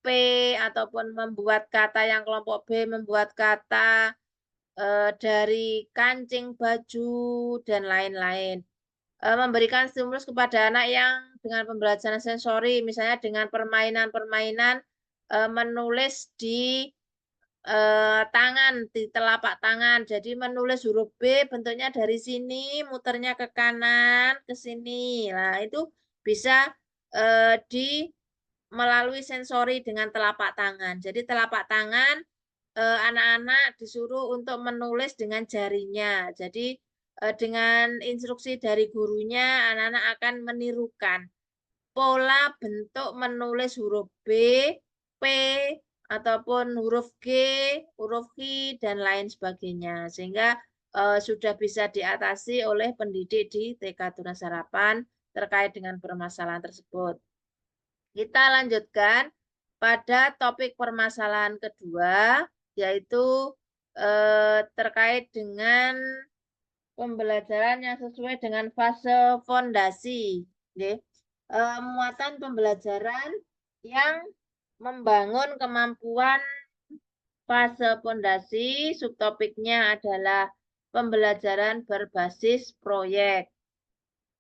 P ataupun membuat kata yang kelompok B, membuat kata dari kancing baju dan lain-lain. Memberikan stimulus kepada anak yang dengan pembelajaran sensori, misalnya dengan permainan-permainan menulis di tangan, di telapak tangan. Jadi menulis huruf B bentuknya dari sini, muternya ke kanan, ke sini. Nah, itu bisa melalui sensori dengan telapak tangan. Jadi telapak tangan anak-anak disuruh untuk menulis dengan jarinya. Jadi dengan instruksi dari gurunya, anak-anak akan menirukan pola bentuk menulis huruf B, P, ataupun huruf G, huruf I, dan lain sebagainya. Sehingga sudah bisa diatasi oleh pendidik di TK Tunas Harapan terkait dengan permasalahan tersebut. Kita lanjutkan pada topik permasalahan kedua, yaitu terkait dengan pembelajaran yang sesuai dengan fase fondasi. Muatan pembelajaran yang membangun kemampuan fase fondasi, subtopiknya adalah pembelajaran berbasis proyek.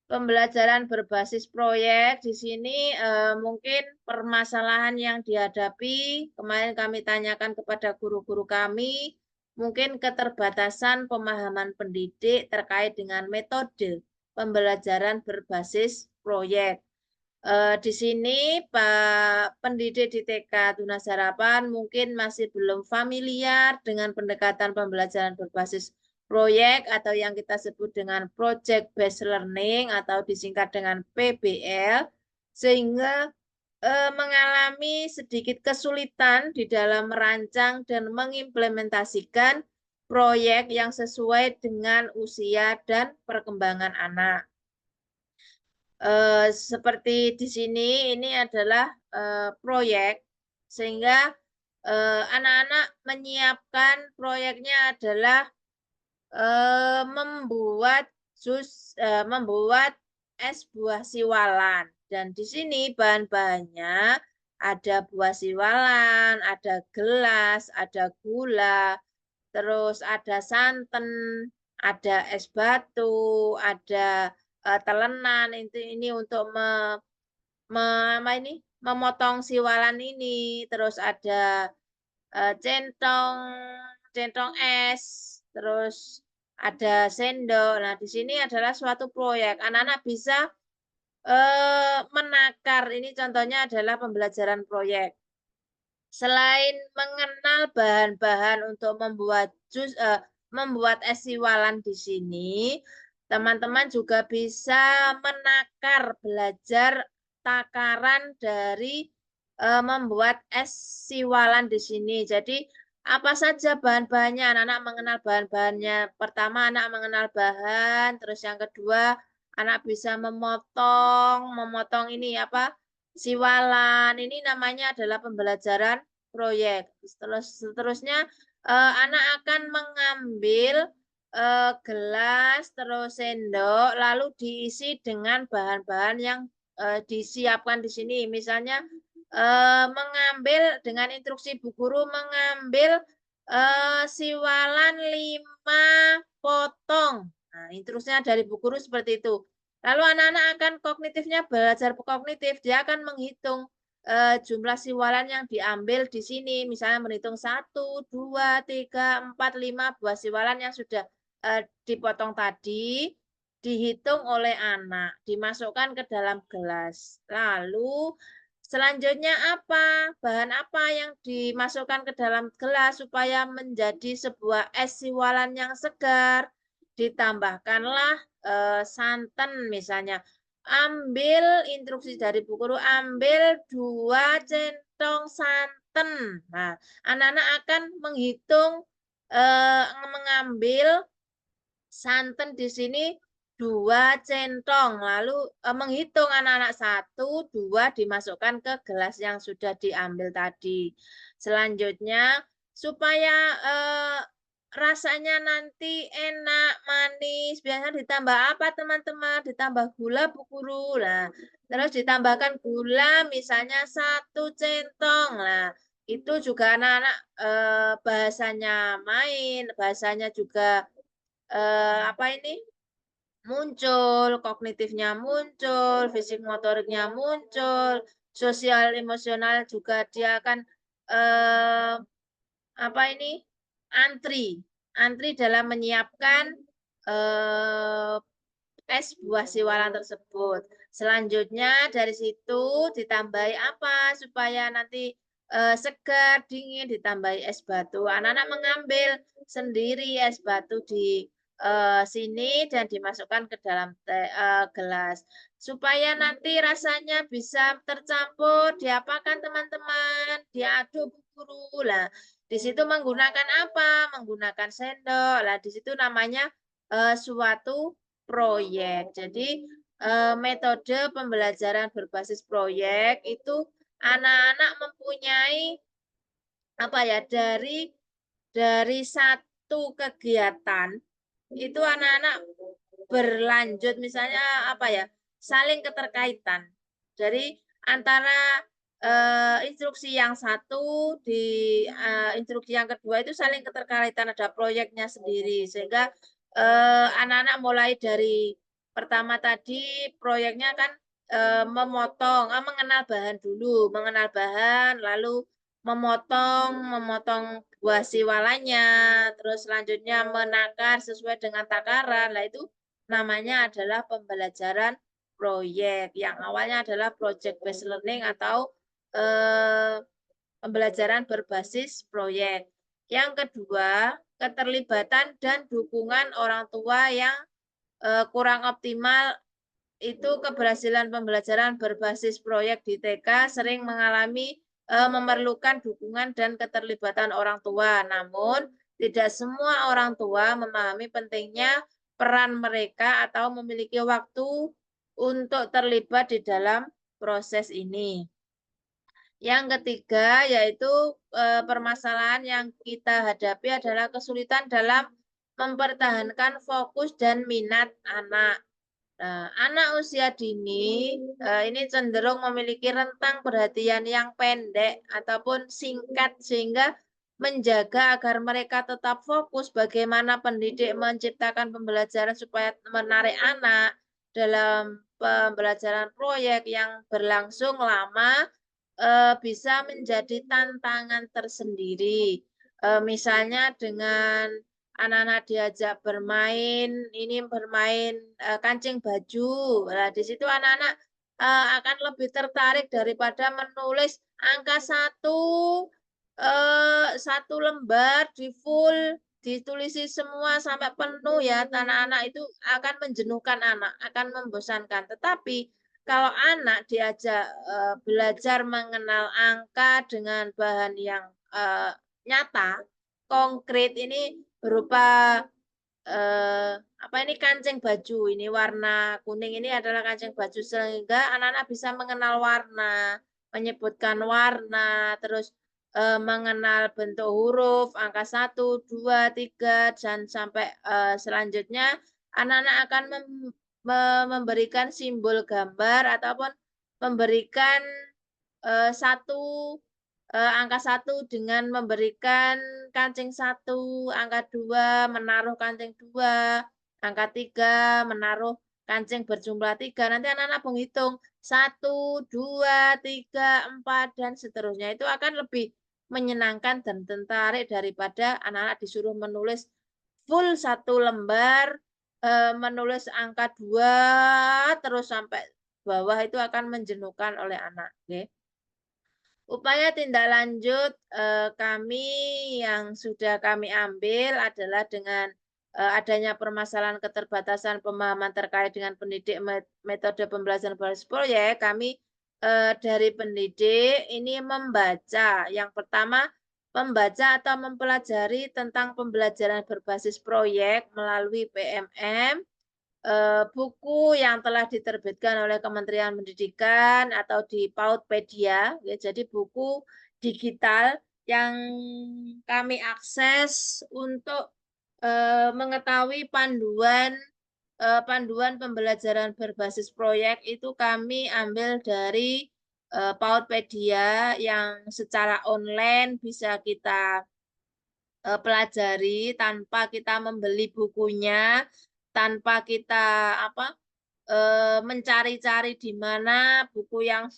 Pembelajaran berbasis proyek di sini mungkin permasalahan yang dihadapi, kemarin kami tanyakan kepada guru-guru kami, mungkin keterbatasan pemahaman pendidik terkait dengan metode pembelajaran berbasis proyek. Di sini Pak pendidik di TK Tunas Harapan mungkin masih belum familiar dengan pendekatan pembelajaran berbasis proyek atau yang kita sebut dengan project based learning atau disingkat dengan PBL, sehingga mengalami sedikit kesulitan di dalam merancang dan mengimplementasikan proyek yang sesuai dengan usia dan perkembangan anak. Seperti di sini ini adalah proyek, sehingga anak-anak menyiapkan proyeknya adalah membuat membuat es buah siwalan, dan di sini bahan-bahannya ada buah siwalan, ada gelas, ada gula, terus ada santan, ada es batu, ada telenan. Ini untuk memotong siwalan ini, terus ada centong es, terus ada sendok. Nah, di sini adalah suatu proyek. Anak-anak bisa menakar. Ini contohnya adalah pembelajaran proyek. Selain mengenal bahan-bahan untuk membuat jus, membuat es siwalan di sini, teman-teman juga bisa menakar, belajar takaran dari membuat es siwalan di sini. Jadi apa saja bahan-bahannya, anak-anak mengenal bahan-bahannya. Pertama, anak mengenal bahan, terus yang kedua, anak bisa memotong ini apa? Siwalan. Ini namanya adalah pembelajaran proyek. Seterusnya anak akan mengambil gelas terus sendok lalu diisi dengan bahan-bahan yang disiapkan di sini. Misalnya mengambil dengan instruksi Bu Guru mengambil siwalan 5 potong. Nah, instruksinya dari Bu Guru seperti itu. Lalu anak-anak akan kognitifnya belajar kognitif, dia akan menghitung jumlah siwalan yang diambil di sini, misalnya menghitung 1, 2, 3, 4, 5 buah siwalan yang sudah dipotong tadi, dihitung oleh anak, dimasukkan ke dalam gelas. Lalu selanjutnya apa? Bahan apa yang dimasukkan ke dalam gelas supaya menjadi sebuah es siwalan yang segar? Ditambahkanlah santan misalnya. Ambil instruksi dari Bu Guru, ambil 2 centong santan. Nah, anak-anak akan menghitung mengambil santan di sini 2 centong, lalu menghitung anak-anak 1, 2 dimasukkan ke gelas yang sudah diambil tadi. Selanjutnya supaya rasanya nanti enak, manis, biasanya ditambah apa teman-teman? Ditambah gula Bu Guru. Nah, terus ditambahkan gula misalnya 1 centong. Nah, itu juga anak-anak bahasanya main, bahasanya juga apa ini? Muncul, kognitifnya muncul, fisik motoriknya muncul, sosial emosional juga dia akan apa ini? Antri dalam menyiapkan es buah siwalan tersebut. Selanjutnya dari situ ditambahi apa supaya nanti segar, dingin, ditambahi es batu. Anak-anak mengambil sendiri es batu di sini dan dimasukkan ke dalam gelas. Supaya nanti rasanya bisa tercampur, diapakan teman-teman? Diaduk Bu Guru. Lah, di situ menggunakan apa? Menggunakan sendok. Lah, di situ namanya suatu proyek. Jadi metode pembelajaran berbasis proyek itu anak-anak mempunyai apa ya dari satu kegiatan itu anak-anak berlanjut misalnya apa ya saling keterkaitan dari antara instruksi yang satu di instruksi yang kedua itu saling keterkaitan ada proyeknya sendiri sehingga anak-anak mulai dari pertama tadi proyeknya kan mengenal bahan dulu mengenal bahan lalu memotong buah siwalanya, terus selanjutnya menakar sesuai dengan takaran. Nah, itu namanya adalah pembelajaran proyek. Yang awalnya adalah project based learning atau pembelajaran berbasis proyek. Yang kedua, keterlibatan dan dukungan orang tua yang kurang optimal itu keberhasilan pembelajaran berbasis proyek di TK sering mengalami memerlukan dukungan dan keterlibatan orang tua. Namun, tidak semua orang tua memahami pentingnya peran mereka atau memiliki waktu untuk terlibat di dalam proses ini. Yang ketiga yaitu permasalahan yang kita hadapi adalah kesulitan dalam mempertahankan fokus dan minat anak. Nah, anak usia dini ini cenderung memiliki rentang perhatian yang pendek ataupun singkat sehingga menjaga agar mereka tetap fokus bagaimana pendidik menciptakan pembelajaran supaya menarik anak dalam pembelajaran proyek yang berlangsung lama bisa menjadi tantangan tersendiri. Misalnya dengan anak-anak diajak bermain, ini bermain kancing baju. Nah, di situ anak-anak akan lebih tertarik daripada menulis angka satu lembar di full, ditulisi semua sampai penuh ya. Anak-anak itu akan menjenuhkan anak, akan membosankan. Tetapi kalau anak diajak belajar mengenal angka dengan bahan yang nyata, konkret ini berupa apa ini kancing baju ini warna kuning ini adalah kancing baju sehingga anak-anak bisa mengenal warna, menyebutkan warna, terus mengenal bentuk huruf, angka 1, 2, 3 dan sampai selanjutnya anak-anak akan memberikan simbol gambar ataupun memberikan angka 1 dengan memberikan kancing 1, angka 2 menaruh kancing 2, angka 3 menaruh kancing berjumlah 3. Nanti anak-anak menghitung 1, 2, 3, 4 dan seterusnya. Itu akan lebih menyenangkan dan tertarik daripada anak-anak disuruh menulis full 1 lembar, menulis angka 2 terus sampai bawah itu akan menjenuhkan oleh anak. Okay. Upaya tindak lanjut kami yang sudah kami ambil adalah dengan adanya permasalahan keterbatasan pemahaman terkait dengan pendidik metode pembelajaran berbasis proyek, kami dari pendidik ini membaca. Yang pertama, membaca atau mempelajari tentang pembelajaran berbasis proyek melalui PMM, buku yang telah diterbitkan oleh Kementerian Pendidikan atau di Pautpedia, ya, jadi buku digital yang kami akses untuk mengetahui panduan pembelajaran berbasis proyek itu kami ambil dari Pautpedia yang secara online bisa kita pelajari tanpa kita membeli bukunya, tanpa kita mencari-cari di mana buku yang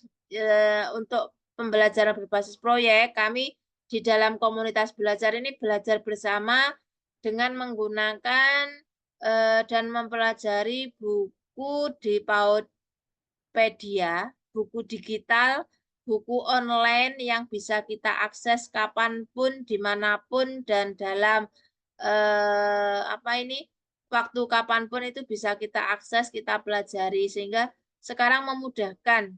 untuk pembelajaran berbasis proyek. Kami di dalam komunitas belajar ini belajar bersama dengan menggunakan dan mempelajari buku di Tokopedia, buku digital, buku online yang bisa kita akses kapanpun, dimanapun, dan dalam waktu kapanpun itu bisa kita akses, kita pelajari, sehingga sekarang memudahkan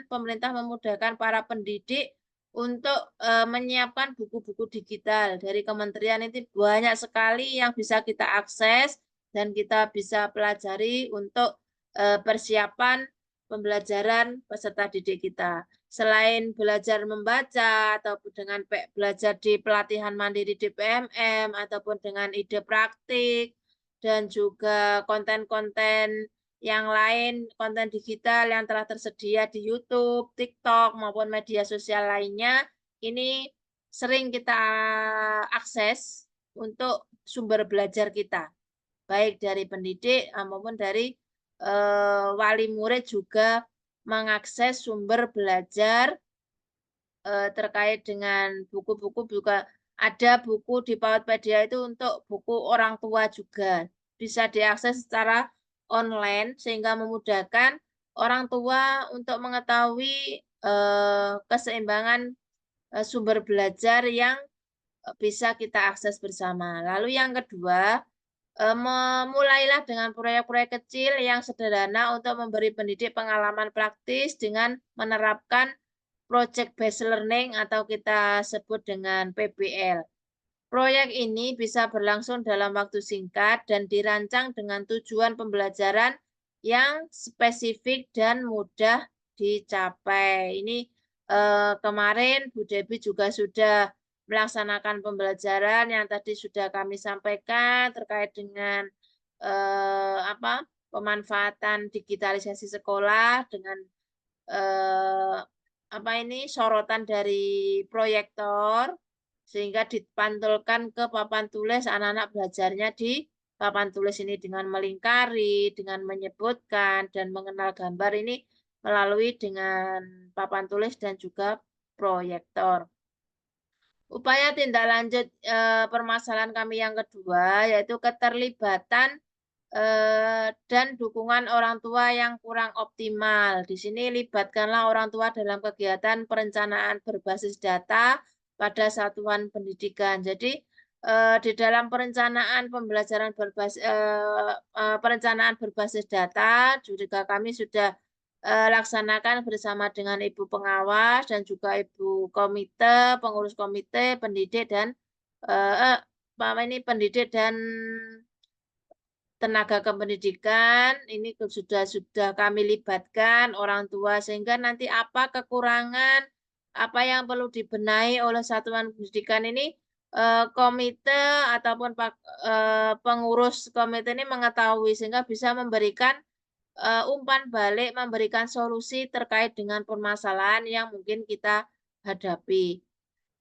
pemerintah memudahkan para pendidik untuk menyiapkan buku-buku digital dari kementerian. Itu banyak sekali yang bisa kita akses dan kita bisa pelajari untuk persiapan pembelajaran peserta didik kita. Selain belajar membaca ataupun dengan belajar di pelatihan mandiri di PMM ataupun dengan ide praktik dan juga konten-konten yang lain, konten digital yang telah tersedia di YouTube, TikTok maupun media sosial lainnya, ini sering kita akses untuk sumber belajar kita, baik dari pendidik maupun dari wali murid juga mengakses sumber belajar terkait dengan buku-buku juga ada buku di Pautpedia itu untuk buku orang tua juga. Bisa diakses secara online sehingga memudahkan orang tua untuk mengetahui keseimbangan sumber belajar yang bisa kita akses bersama. Lalu yang kedua, memulailah dengan proyek-proyek kecil yang sederhana untuk memberi pendidik pengalaman praktis dengan menerapkan project based learning atau kita sebut dengan PBL. Proyek ini bisa berlangsung dalam waktu singkat dan dirancang dengan tujuan pembelajaran yang spesifik dan mudah dicapai. Ini kemarin Bu Debi juga sudah melaksanakan pembelajaran yang tadi sudah kami sampaikan terkait dengan pemanfaatan digitalisasi sekolah dengan sorotan dari proyektor sehingga dipantulkan ke papan tulis, anak-anak belajarnya di papan tulis ini dengan melingkari, dengan menyebutkan dan mengenal gambar ini melalui dengan papan tulis dan juga proyektor. Upaya tindak lanjut permasalahan kami yang kedua yaitu keterlibatan dan dukungan orang tua yang kurang optimal. Di sini libatkanlah orang tua dalam kegiatan perencanaan berbasis data pada satuan pendidikan. Jadi di dalam perencanaan pembelajaran perencanaan berbasis data juga kami sudah laksanakan bersama dengan Ibu pengawas dan juga Ibu komite, pengurus komite, pendidik dan pendidik dan tenaga kependidikan ini sudah kami libatkan orang tua sehingga nanti apa kekurangan, apa yang perlu dibenahi oleh satuan pendidikan ini komite ataupun pengurus komite ini mengetahui sehingga bisa memberikan umpan balik, memberikan solusi terkait dengan permasalahan yang mungkin kita hadapi.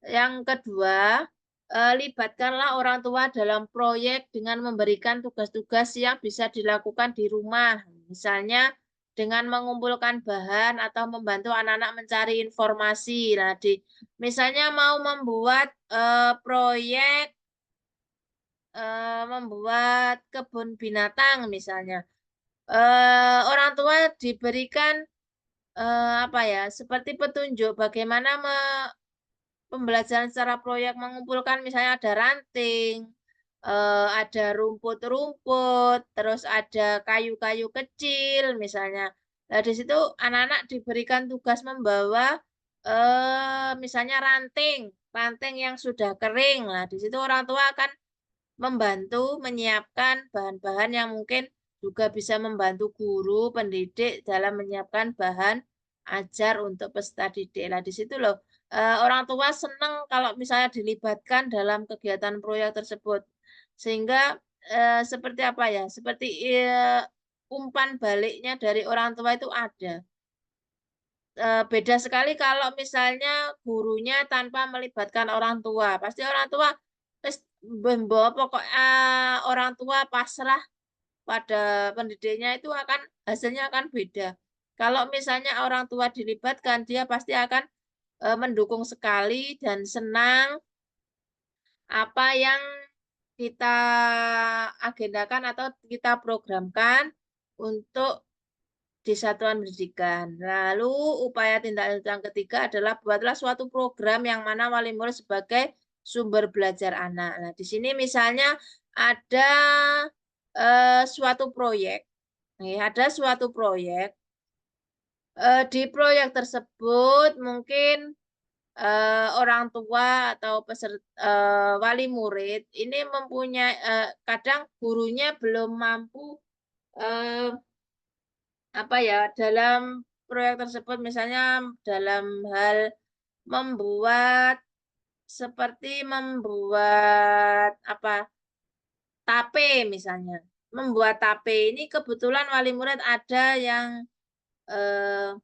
Yang kedua, libatkanlah orang tua dalam proyek dengan memberikan tugas-tugas yang bisa dilakukan di rumah. Misalnya dengan mengumpulkan bahan atau membantu anak-anak mencari informasi. Nah, misalnya mau membuat proyek membuat kebun binatang misalnya. Orang tua diberikan seperti petunjuk bagaimana pembelajaran secara proyek mengumpulkan misalnya ada ranting, ada rumput-rumput, terus ada kayu-kayu kecil misalnya. Nah, di situ anak-anak diberikan tugas membawa misalnya ranting yang sudah kering. Nah, di situ orang tua akan membantu menyiapkan bahan-bahan yang mungkin juga bisa membantu guru, pendidik dalam menyiapkan bahan ajar untuk peserta didik. Nah, di situ loh orang tua senang kalau misalnya dilibatkan dalam kegiatan proyek tersebut. Sehingga seperti apa ya? Seperti umpan baliknya dari orang tua itu ada. Beda sekali kalau misalnya gurunya tanpa melibatkan orang tua. Pasti orang tua wis pokok orang tua pasrah pada pendidiknya itu hasilnya akan beda. Kalau misalnya orang tua dilibatkan, dia pasti akan mendukung sekali dan senang apa yang kita agendakan atau kita programkan untuk di satuan pendidikan. Lalu upaya tindak lanjut yang ketiga adalah buatlah suatu program yang mana wali murid sebagai sumber belajar anak. Nah, di sini misalnya ada suatu proyek. Nih, ada suatu proyek. Di proyek tersebut mungkin orang tua atau wali murid ini mempunyai kadang gurunya belum mampu apa ya dalam proyek tersebut misalnya dalam hal membuat seperti membuat apa tape misalnya membuat tape ini kebetulan wali murid ada yang eh,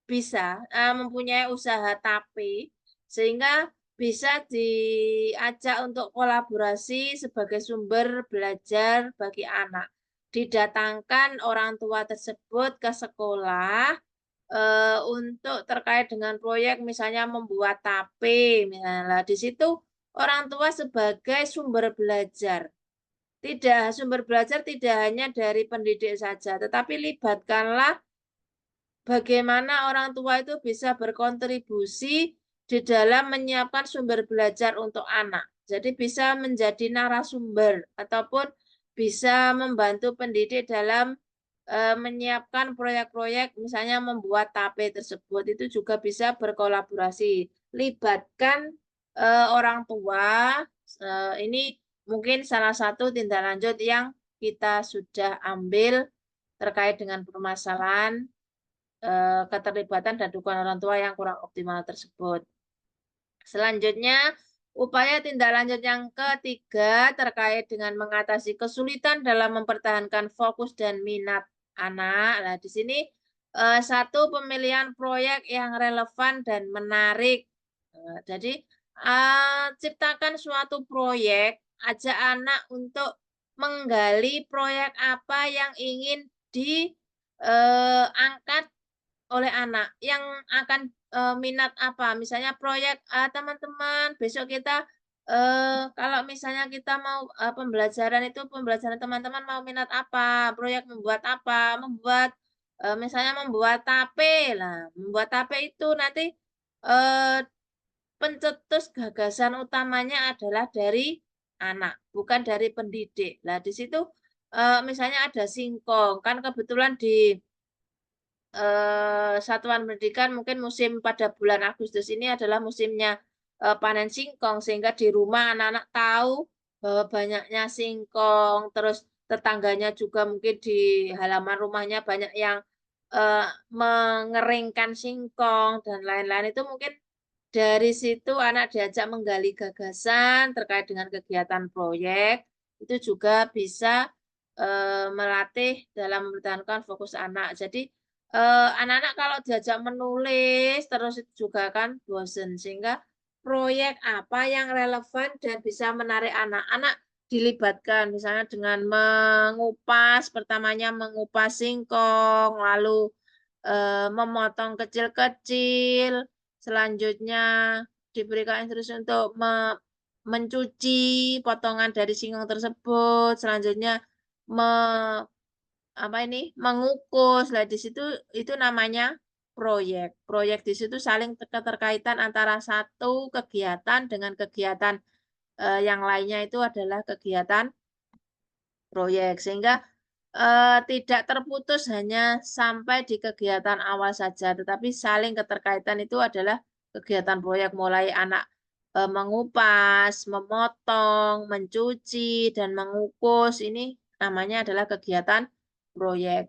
bisa mempunyai usaha tape sehingga bisa diajak untuk kolaborasi sebagai sumber belajar bagi anak. Didatangkan orang tua tersebut ke sekolah untuk terkait dengan proyek misalnya membuat tape misalnya. Di situ orang tua sebagai sumber belajar. Sumber belajar tidak hanya dari pendidik saja, tetapi libatkanlah bagaimana orang tua itu bisa berkontribusi di dalam menyiapkan sumber belajar untuk anak. Jadi bisa menjadi narasumber ataupun bisa membantu pendidik dalam menyiapkan proyek-proyek misalnya membuat tape tersebut itu juga bisa berkolaborasi. Libatkan orang tua. Ini mungkin salah satu tindak lanjut yang kita sudah ambil terkait dengan permasalahan keterlibatan dan dukungan orang tua yang kurang optimal tersebut. Selanjutnya, upaya tindak lanjut yang ketiga terkait dengan mengatasi kesulitan dalam mempertahankan fokus dan minat anak. Nah, di sini satu pemilihan proyek yang relevan dan menarik. Jadi, ciptakan suatu proyek, ajak anak untuk menggali proyek apa yang ingin diangkat oleh anak yang akan minat apa. Misalnya proyek teman-teman besok kita kalau misalnya kita mau pembelajaran teman-teman mau minat apa, proyek membuat apa, misalnya membuat tape lah. Membuat tape itu nanti eh, pencetus gagasan utamanya adalah dari anak, bukan dari pendidik. Nah, di situ misalnya ada singkong, kan kebetulan di satuan pendidikan mungkin musim pada bulan Agustus ini adalah musimnya panen singkong sehingga di rumah anak-anak tahu bahwa banyaknya singkong, terus tetangganya juga mungkin di halaman rumahnya banyak yang mengeringkan singkong dan lain-lain itu mungkin dari situ anak diajak menggali gagasan terkait dengan kegiatan proyek itu juga bisa melatih dalam mempertahankan fokus anak. Jadi anak-anak kalau diajak menulis terus itu juga kan bosen sehingga proyek apa yang relevan dan bisa menarik anak-anak dilibatkan misalnya dengan mengupas pertamanya mengupas singkong lalu memotong kecil-kecil selanjutnya diberikan instruksi untuk mencuci potongan dari singkong tersebut selanjutnya mengukus. Lah di situ itu namanya proyek. Proyek di situ saling keterkaitan antara satu kegiatan dengan kegiatan yang lainnya itu adalah kegiatan proyek sehingga tidak terputus hanya sampai di kegiatan awal saja, tetapi saling keterkaitan itu adalah kegiatan proyek mulai anak mengupas, memotong, mencuci, dan mengukus. Ini namanya adalah kegiatan proyek.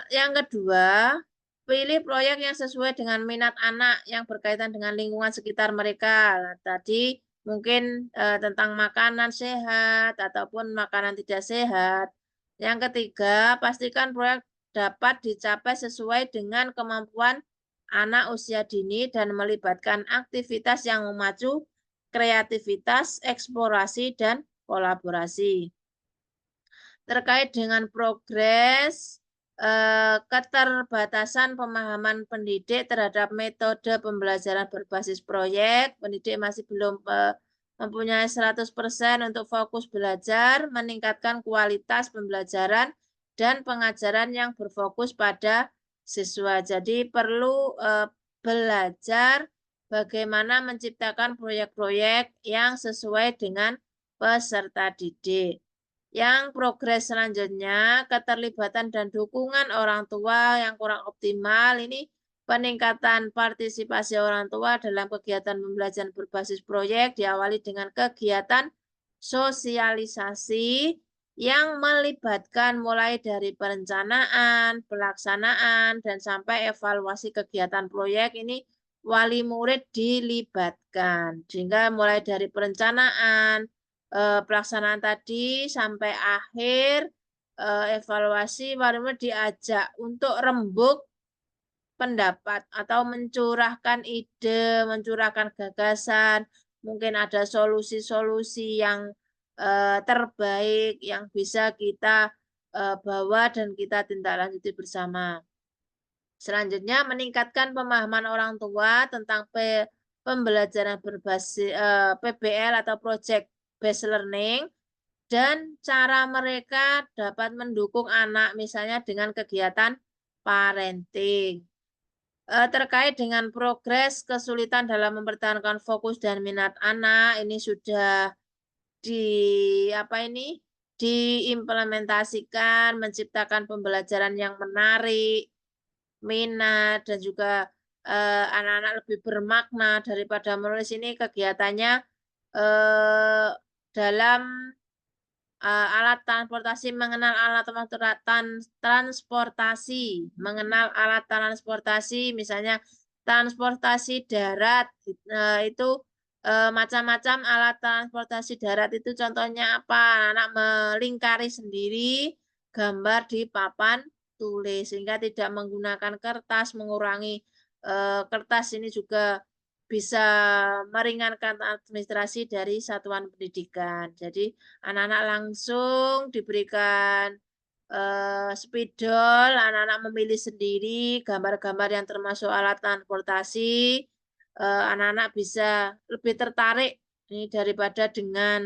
Yang kedua, pilih proyek yang sesuai dengan minat anak yang berkaitan dengan lingkungan sekitar mereka. Nah, tadi mungkin tentang makanan sehat ataupun makanan tidak sehat. Yang ketiga, pastikan proyek dapat dicapai sesuai dengan kemampuan anak usia dini dan melibatkan aktivitas yang memacu kreativitas, eksplorasi, dan kolaborasi. Terkait dengan progres, keterbatasan pemahaman pendidik terhadap metode pembelajaran berbasis proyek, pendidik masih belum mempunyai 100% untuk fokus belajar, meningkatkan kualitas pembelajaran dan pengajaran yang berfokus pada siswa. Jadi perlu belajar bagaimana menciptakan proyek-proyek yang sesuai dengan peserta didik. Yang progres selanjutnya, keterlibatan dan dukungan orang tua yang kurang optimal. Ini peningkatan partisipasi orang tua dalam kegiatan pembelajaran berbasis proyek diawali dengan kegiatan sosialisasi yang melibatkan mulai dari perencanaan, pelaksanaan, dan sampai evaluasi kegiatan proyek. Ini wali murid dilibatkan. Sehingga mulai dari perencanaan, pelaksanaan tadi sampai akhir evaluasi, wali murid diajak untuk rembuk pendapat atau mencurahkan ide, mencurahkan gagasan, mungkin ada solusi-solusi yang terbaik yang bisa kita bawa dan kita tindak lanjuti bersama. Selanjutnya, meningkatkan pemahaman orang tua tentang pembelajaran berbasis PBL atau Project Based Learning dan cara mereka dapat mendukung anak misalnya dengan kegiatan parenting. Terkait dengan progres kesulitan dalam mempertahankan fokus dan minat anak, ini sudah diimplementasikan, menciptakan pembelajaran yang menarik, minat, dan juga anak-anak lebih bermakna daripada menulis. Ini kegiatannya dalam alat transportasi, mengenal alat transportasi, mengenal alat transportasi, misalnya transportasi darat, itu macam-macam alat transportasi darat itu contohnya apa? Anak melingkari sendiri gambar di papan tulis sehingga tidak menggunakan kertas, mengurangi kertas. Ini juga bisa meringankan administrasi dari satuan pendidikan. Jadi anak-anak langsung diberikan spidol, anak-anak memilih sendiri gambar-gambar yang termasuk alat transportasi. Anak-anak bisa lebih tertarik ini daripada dengan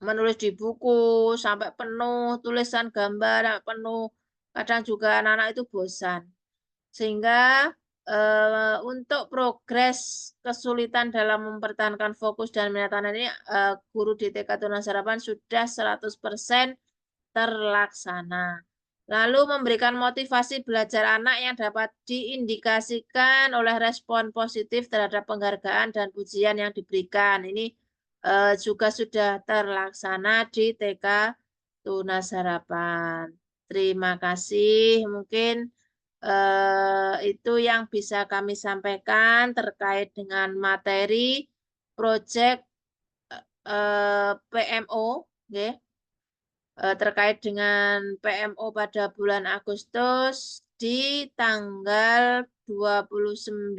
menulis di buku sampai penuh tulisan gambar penuh. Kadang juga anak-anak itu bosan. Sehingga untuk progres kesulitan dalam mempertahankan fokus dan minat anak ini guru di TK Tunas Harapan sudah 100% terlaksana. Lalu memberikan motivasi belajar anak yang dapat diindikasikan oleh respon positif terhadap penghargaan dan pujian yang diberikan. Ini juga sudah terlaksana di TK Tunas Harapan. Terima kasih. Mungkin itu yang bisa kami sampaikan terkait dengan materi proyek PMO, okay. Terkait dengan PMO pada bulan Agustus di tanggal 29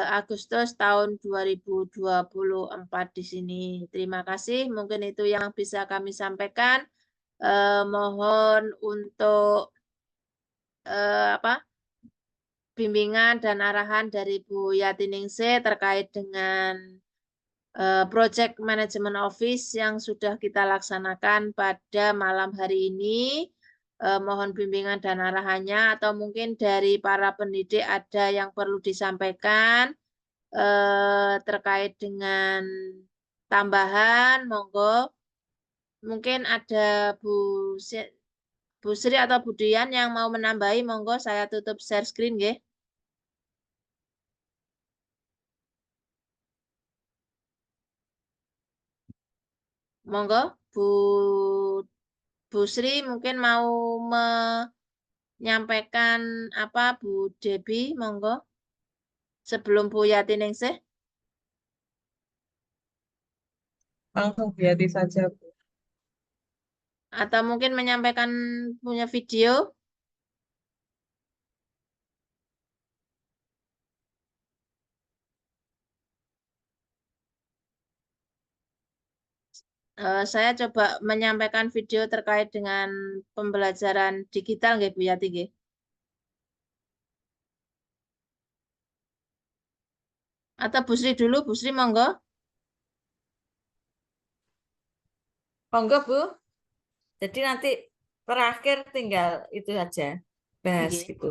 Agustus tahun 2024 di sini. Terima kasih. Mungkin itu yang bisa kami sampaikan. Mohon untuk bimbingan dan arahan dari Bu Yatiningsih terkait dengan Project Management Office yang sudah kita laksanakan pada malam hari ini. Mohon bimbingan dan arahannya atau mungkin dari para pendidik ada yang perlu disampaikan terkait dengan tambahan, monggo. Mungkin ada Bu Sri atau Bu Dian yang mau menambahi, monggo saya tutup share screen nggih. Monggo Bu Sri mungkin mau menyampaikan apa Bu Debi, monggo. Sebelum Bu Yatiningsih. Langsung Bu Yati saja, Bu. Atau mungkin menyampaikan punya video. Saya coba menyampaikan video terkait dengan pembelajaran digital nggih Bu Yati nggih. Atau Bu Sri dulu, Bu Sri monggo. Monggo, Bu. Jadi nanti terakhir tinggal itu saja bahas Nggih. gitu.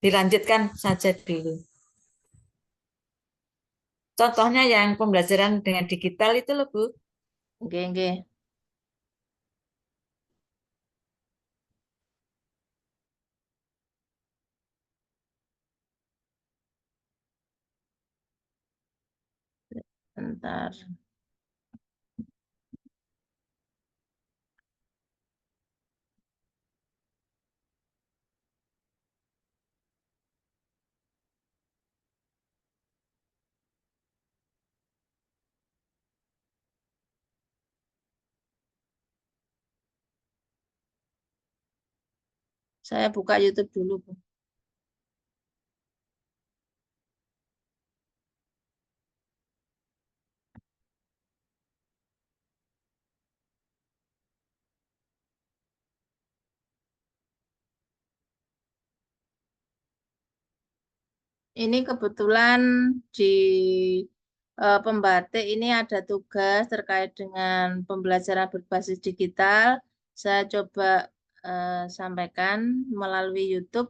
Dilanjutkan saja dulu. Contohnya yang pembelajaran dengan digital itu loh Bu. Nggih, nggih. Bentar. Saya buka YouTube dulu, Bu. Ini kebetulan di pembatik ini ada tugas terkait dengan pembelajaran berbasis digital. Saya coba sampaikan melalui YouTube.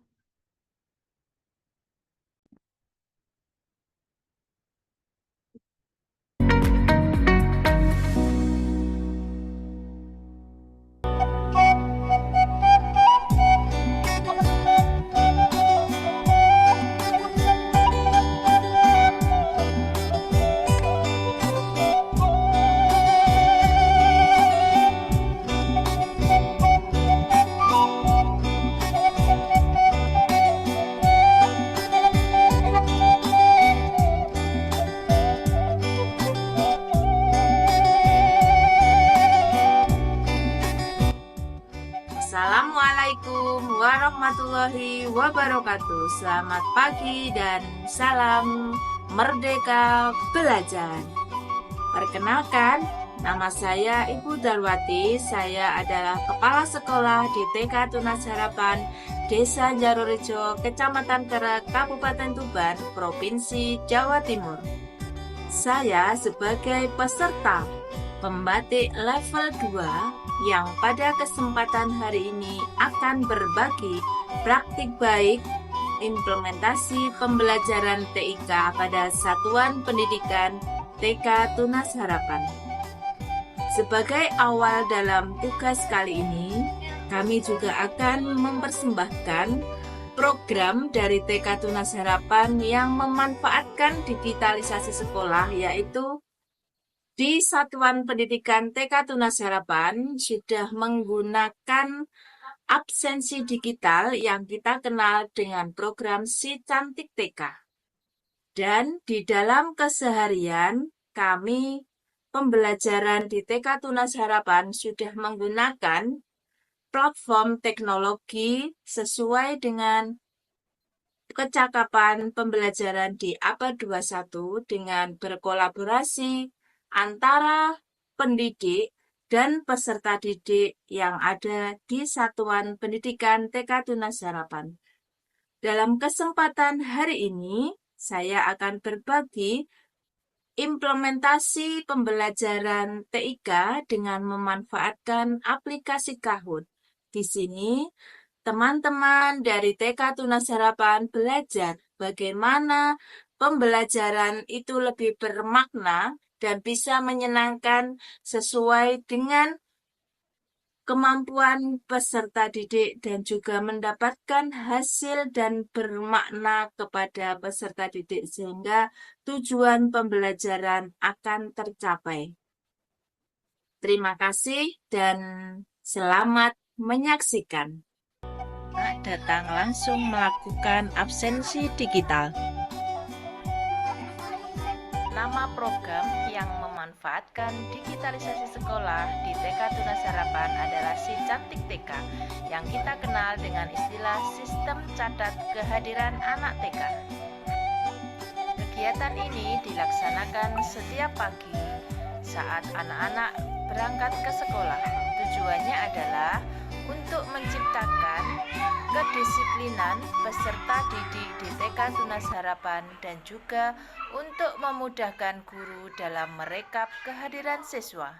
Assalamualaikum warahmatullahi wabarakatuh. Selamat pagi dan salam merdeka belajar. Perkenalkan, nama saya Ibu Darwati. Saya adalah Kepala Sekolah di TK Tunas Harapan, Desa Jarorejo, Kecamatan Kerek, Kabupaten Tuban, Provinsi Jawa Timur. Saya sebagai peserta pembatik level 2 yang pada kesempatan hari ini akan berbagi praktik baik implementasi pembelajaran TIK pada Satuan Pendidikan TK Tunas Harapan. Sebagai awal dalam tugas kali ini, kami juga akan mempersembahkan program dari TK Tunas Harapan yang memanfaatkan digitalisasi sekolah, yaitu di Satuan Pendidikan TK Tunas Harapan sudah menggunakan absensi digital yang kita kenal dengan program Si Cantik TK. Dan di dalam keseharian kami pembelajaran di TK Tunas Harapan sudah menggunakan platform teknologi sesuai dengan kecakapan pembelajaran di abad 21 dengan berkolaborasi antara pendidik dan peserta didik yang ada di Satuan Pendidikan TK Tunas Harapan. Dalam kesempatan hari ini, saya akan berbagi implementasi pembelajaran TIK dengan memanfaatkan aplikasi Kahoot. Di sini, teman-teman dari TK Tunas Harapan belajar bagaimana pembelajaran itu lebih bermakna dan bisa menyenangkan sesuai dengan kemampuan peserta didik dan juga mendapatkan hasil dan bermakna kepada peserta didik sehingga tujuan pembelajaran akan tercapai. Terima kasih dan selamat menyaksikan. Datang langsung melakukan absensi digital. Nama program yang memanfaatkan digitalisasi sekolah di TK Tunas Harapan adalah Si Cantik TK yang kita kenal dengan istilah Sistem Catat Kehadiran Anak TK. Kegiatan ini dilaksanakan setiap pagi saat anak-anak berangkat ke sekolah. Tujuannya adalah untuk menciptakan kedisiplinan peserta didik di TK Tunas Harapan dan juga untuk memudahkan guru dalam merekap kehadiran siswa.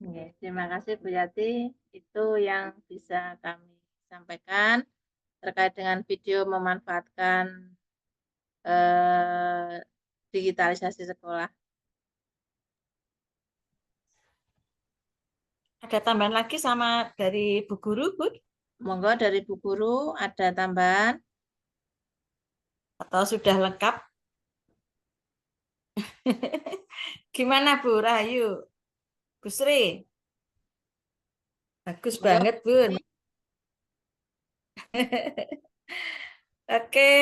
Oke, terima kasih Bu Yati. Itu yang bisa kami sampaikan terkait dengan video memanfaatkan digitalisasi sekolah. Ada tambahan lagi sama dari Bu Guru, Bu? Monggo dari Bu Guru ada tambahan. Atau sudah lengkap? Gimana Bu Rahayu? Bu Sri? Bagus Monggo. banget, Bun. Oke,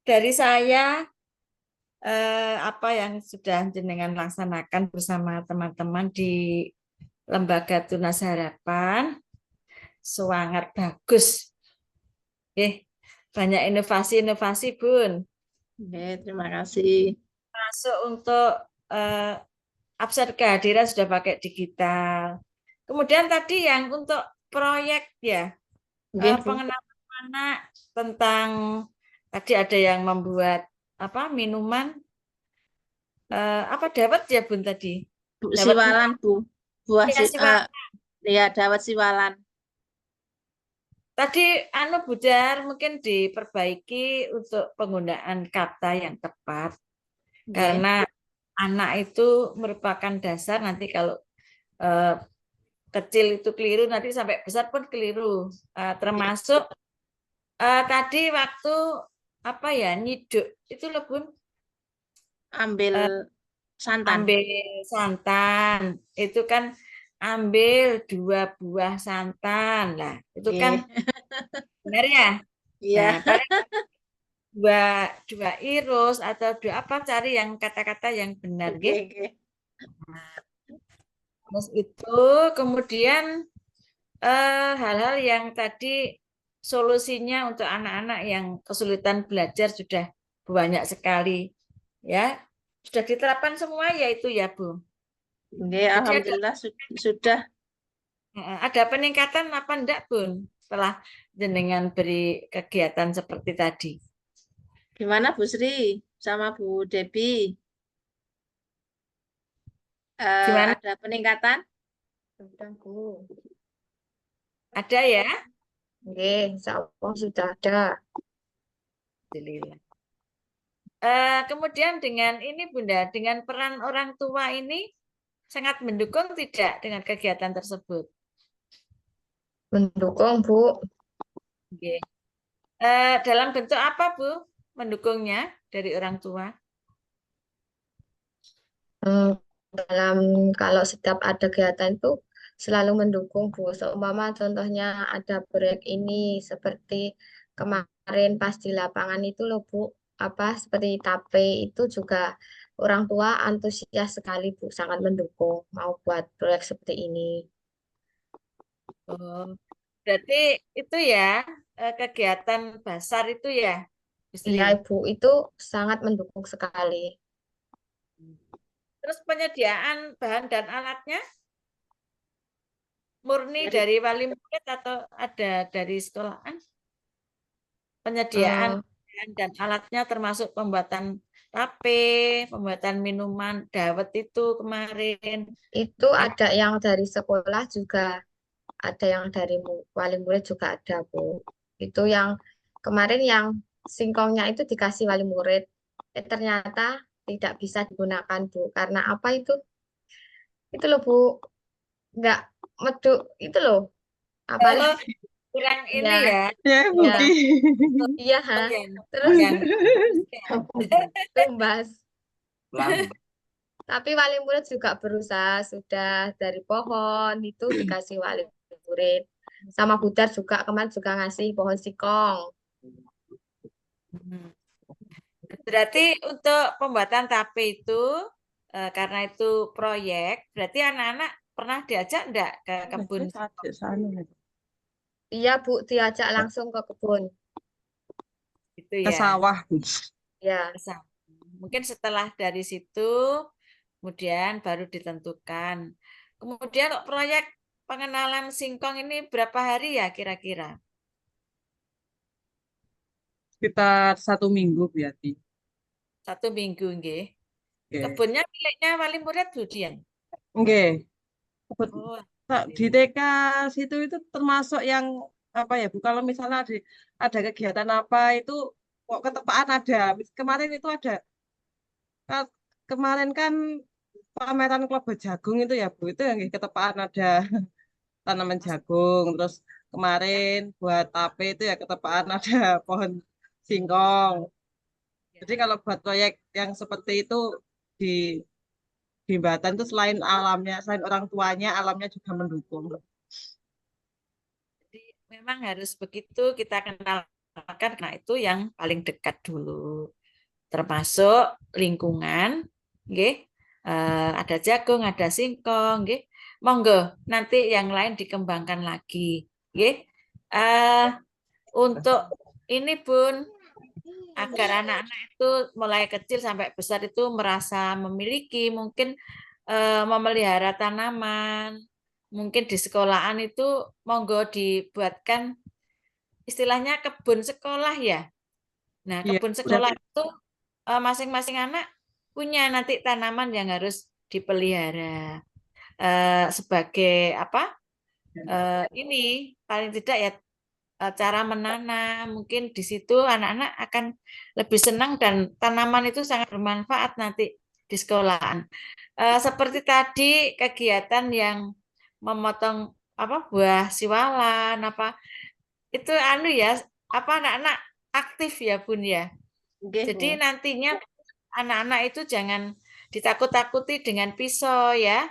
dari saya apa yang sudah jenengan laksanakan bersama teman-teman di Lembaga Tunas Harapan, semangat bagus. Banyak inovasi-inovasi, Bun. Oke, terima kasih. Masuk untuk absen kehadiran sudah pakai digital. Kemudian tadi yang untuk proyek ya, Oke, Bu. pengenalan anak tentang tadi ada yang membuat apa minuman apa dawet ya Bun tadi? Bu Dawet Siwalan, Bu. Buah ya, siwalan. ya, dawet siwalan. Tadi anu Budar mungkin diperbaiki untuk penggunaan kata yang tepat. Oke. Karena anak itu merupakan dasar nanti kalau kecil itu keliru nanti sampai besar pun keliru. Termasuk tadi waktu apa ya nyiduk itu loh Bun. Ambil santan. Ambil santan itu kan ambil 2 buah santan lah itu kan benar ya. Iya. Nah, paling dua irus atau dua apa cari yang kata-kata yang benar Oke, gitu. oke. Terus itu kemudian hal-hal yang tadi solusinya untuk anak-anak yang kesulitan belajar sudah banyak sekali, ya. Sudah diterapkan semua ya itu ya, Bu. Nggih, Jadi alhamdulillah sudah. ada peningkatan apa enggak, Bun? Setelah jenengan beri kegiatan seperti tadi. Gimana Bu Sri sama Bu Debi? Gimana? Ada peningkatan? Sudah, Bu. Ada ya? Nggih, insya Allah sudah ada. Alhamdulillah. Kemudian dengan ini Bunda, dengan peran orang tua ini sangat mendukung tidak dengan kegiatan tersebut? Mendukung, Bu. Oke. Dalam bentuk apa, Bu? Mendukungnya dari orang tua? Dalam kalau setiap ada kegiatan itu selalu mendukung, Bu. Seumpama contohnya ada proyek ini seperti kemarin pas di lapangan itu loh, Bu. Apa seperti TAPE itu juga orang tua antusias sekali, Bu, sangat mendukung mau buat proyek seperti ini. Oh, berarti itu ya kegiatan basar itu ya, Bu Sri? Iya, Ibu, itu sangat mendukung sekali. Terus penyediaan bahan dan alatnya murni Dari- dari wali murid atau ada dari sekolahan? Penyediaan bahan dan alatnya termasuk pembuatan tape, pembuatan minuman dawet itu kemarin. Itu ada yang dari sekolah juga, ada yang dari wali murid juga ada, Bu. Itu yang kemarin yang singkongnya itu dikasih wali murid, ternyata tidak bisa digunakan, Bu. Karena apa itu? Itu loh, Bu, nggak meduk itu loh. Apa Oh, kurang ini ya? ya. Ya, Budi. Iya, ha. Yang, Terus yang tumbas. Tapi wali murid juga berusaha, sudah dari pohon itu dikasih wali murid. Sama Budar juga kemarin juga ngasih pohon singkong. berarti untuk pembuatan tape itu karena itu proyek, berarti anak-anak pernah diajak enggak ke kebun? Iya, Bu, diajak langsung ke kebun. Gitu Ke ya. sawah. Ya, Mungkin setelah dari situ kemudian baru ditentukan. Kemudian proyek pengenalan singkong ini berapa hari ya kira-kira? Sekitar 1 minggu berarti. 1 minggu nggih. Oke. Kebunnya miliknya wali murid Budian. Oke. Oh, Di TK situ itu termasuk yang apa ya Bu, kalau misalnya ada kegiatan apa itu kok ketepaan ada. Kemarin itu ada kemarin kan pameran kelapa jagung itu ya Bu, itu yang ketepaan ada tanaman jagung. Terus kemarin buat tape itu ya ketepaan ada pohon singkong. Jadi kalau buat proyek yang seperti itu di di Batan itu selain alamnya, selain orang tuanya, alamnya juga mendukung. jadi memang harus begitu kita kenalkan karena itu yang paling dekat dulu. Termasuk lingkungan, nggih. Ada jagung, ada singkong, nggih. Monggo nanti yang lain dikembangkan lagi, nggih. Untuk ini Bun, agar anak-anak itu mulai kecil sampai besar itu merasa memiliki, mungkin memelihara tanaman, mungkin di sekolahan itu monggo dibuatkan istilahnya kebun sekolah ya. Nah, Iya, kebun sekolah itu masing-masing anak punya nanti tanaman yang harus dipelihara sebagai apa? Ini paling tidak ya cara menanam, mungkin di situ anak-anak akan lebih senang dan tanaman itu sangat bermanfaat nanti di sekolahan. Seperti tadi kegiatan yang memotong apa buah siwalan apa itu anu ya apa anak-anak aktif ya Bun ya. Nggih, Jadi Bu. nantinya anak-anak itu jangan ditakut-takuti dengan pisau ya.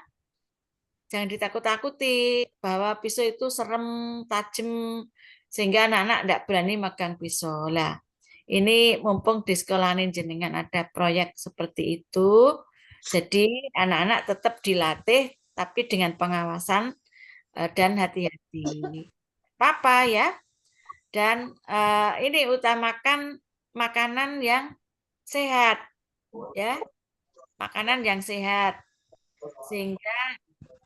Jangan ditakut-takuti bahwa pisau itu serem, tajam, sehingga anak-anak tidak berani megang pisau. Lah, ini mumpung di sekolahin jenengan ada proyek seperti itu, jadi anak-anak tetap dilatih, tapi dengan pengawasan dan hati-hati. Papa ya. dan ini utamakan makanan yang sehat, ya, makanan yang sehat, sehingga